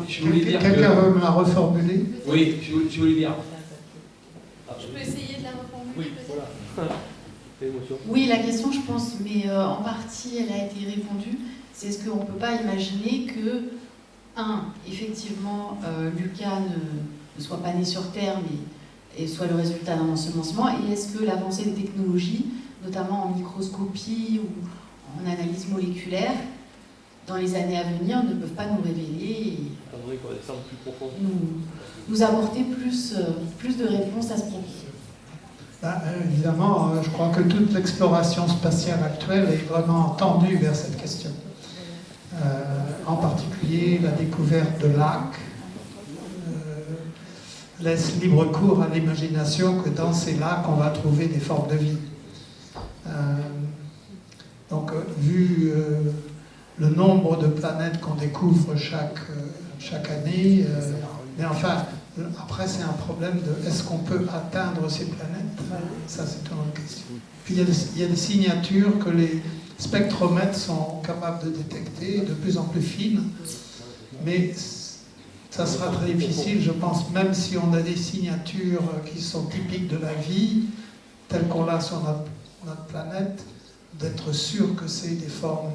Je voulais dire Quelqu'un veut me la reformuler? Oui, je voulais dire. Je peux essayer de la reformuler? Oui, voilà. Oui, la question, je pense, mais en partie, elle a été répondue. C'est est-ce qu'on ne peut pas imaginer que, effectivement, Luca ne soit pas né sur Terre, mais soit le résultat d'un ensemencement, et est-ce que l'avancée des technologies, notamment en microscopie ou en analyse moléculaire, dans les années à venir, ne peuvent pas nous révéler et nous apporter plus de réponses à ce problème? Évidemment, je crois que toute l'exploration spatiale actuelle est vraiment tendue vers cette question. En particulier, la découverte de lacs laisse libre cours à l'imagination que dans ces lacs, on va trouver des formes de vie. Donc, vu le nombre de planètes qu'on découvre chaque année. Mais enfin, après, c'est un problème de est-ce qu'on peut atteindre ces planètes? Ça, c'est une autre question. Puis il y a des signatures que les spectromètres sont capables de détecter, de plus en plus fines, mais ça sera très difficile, je pense, même si on a des signatures qui sont typiques de la vie, telles qu'on l'a sur notre planète, d'être sûr que c'est des formes,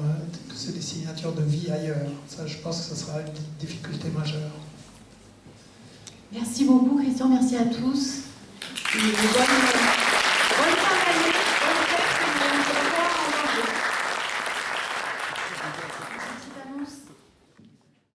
que c'est des signatures de vie ailleurs. Ça, je pense que ce sera une difficulté majeure. Merci beaucoup, Christian. Merci à tous. Et bonne fin d'année.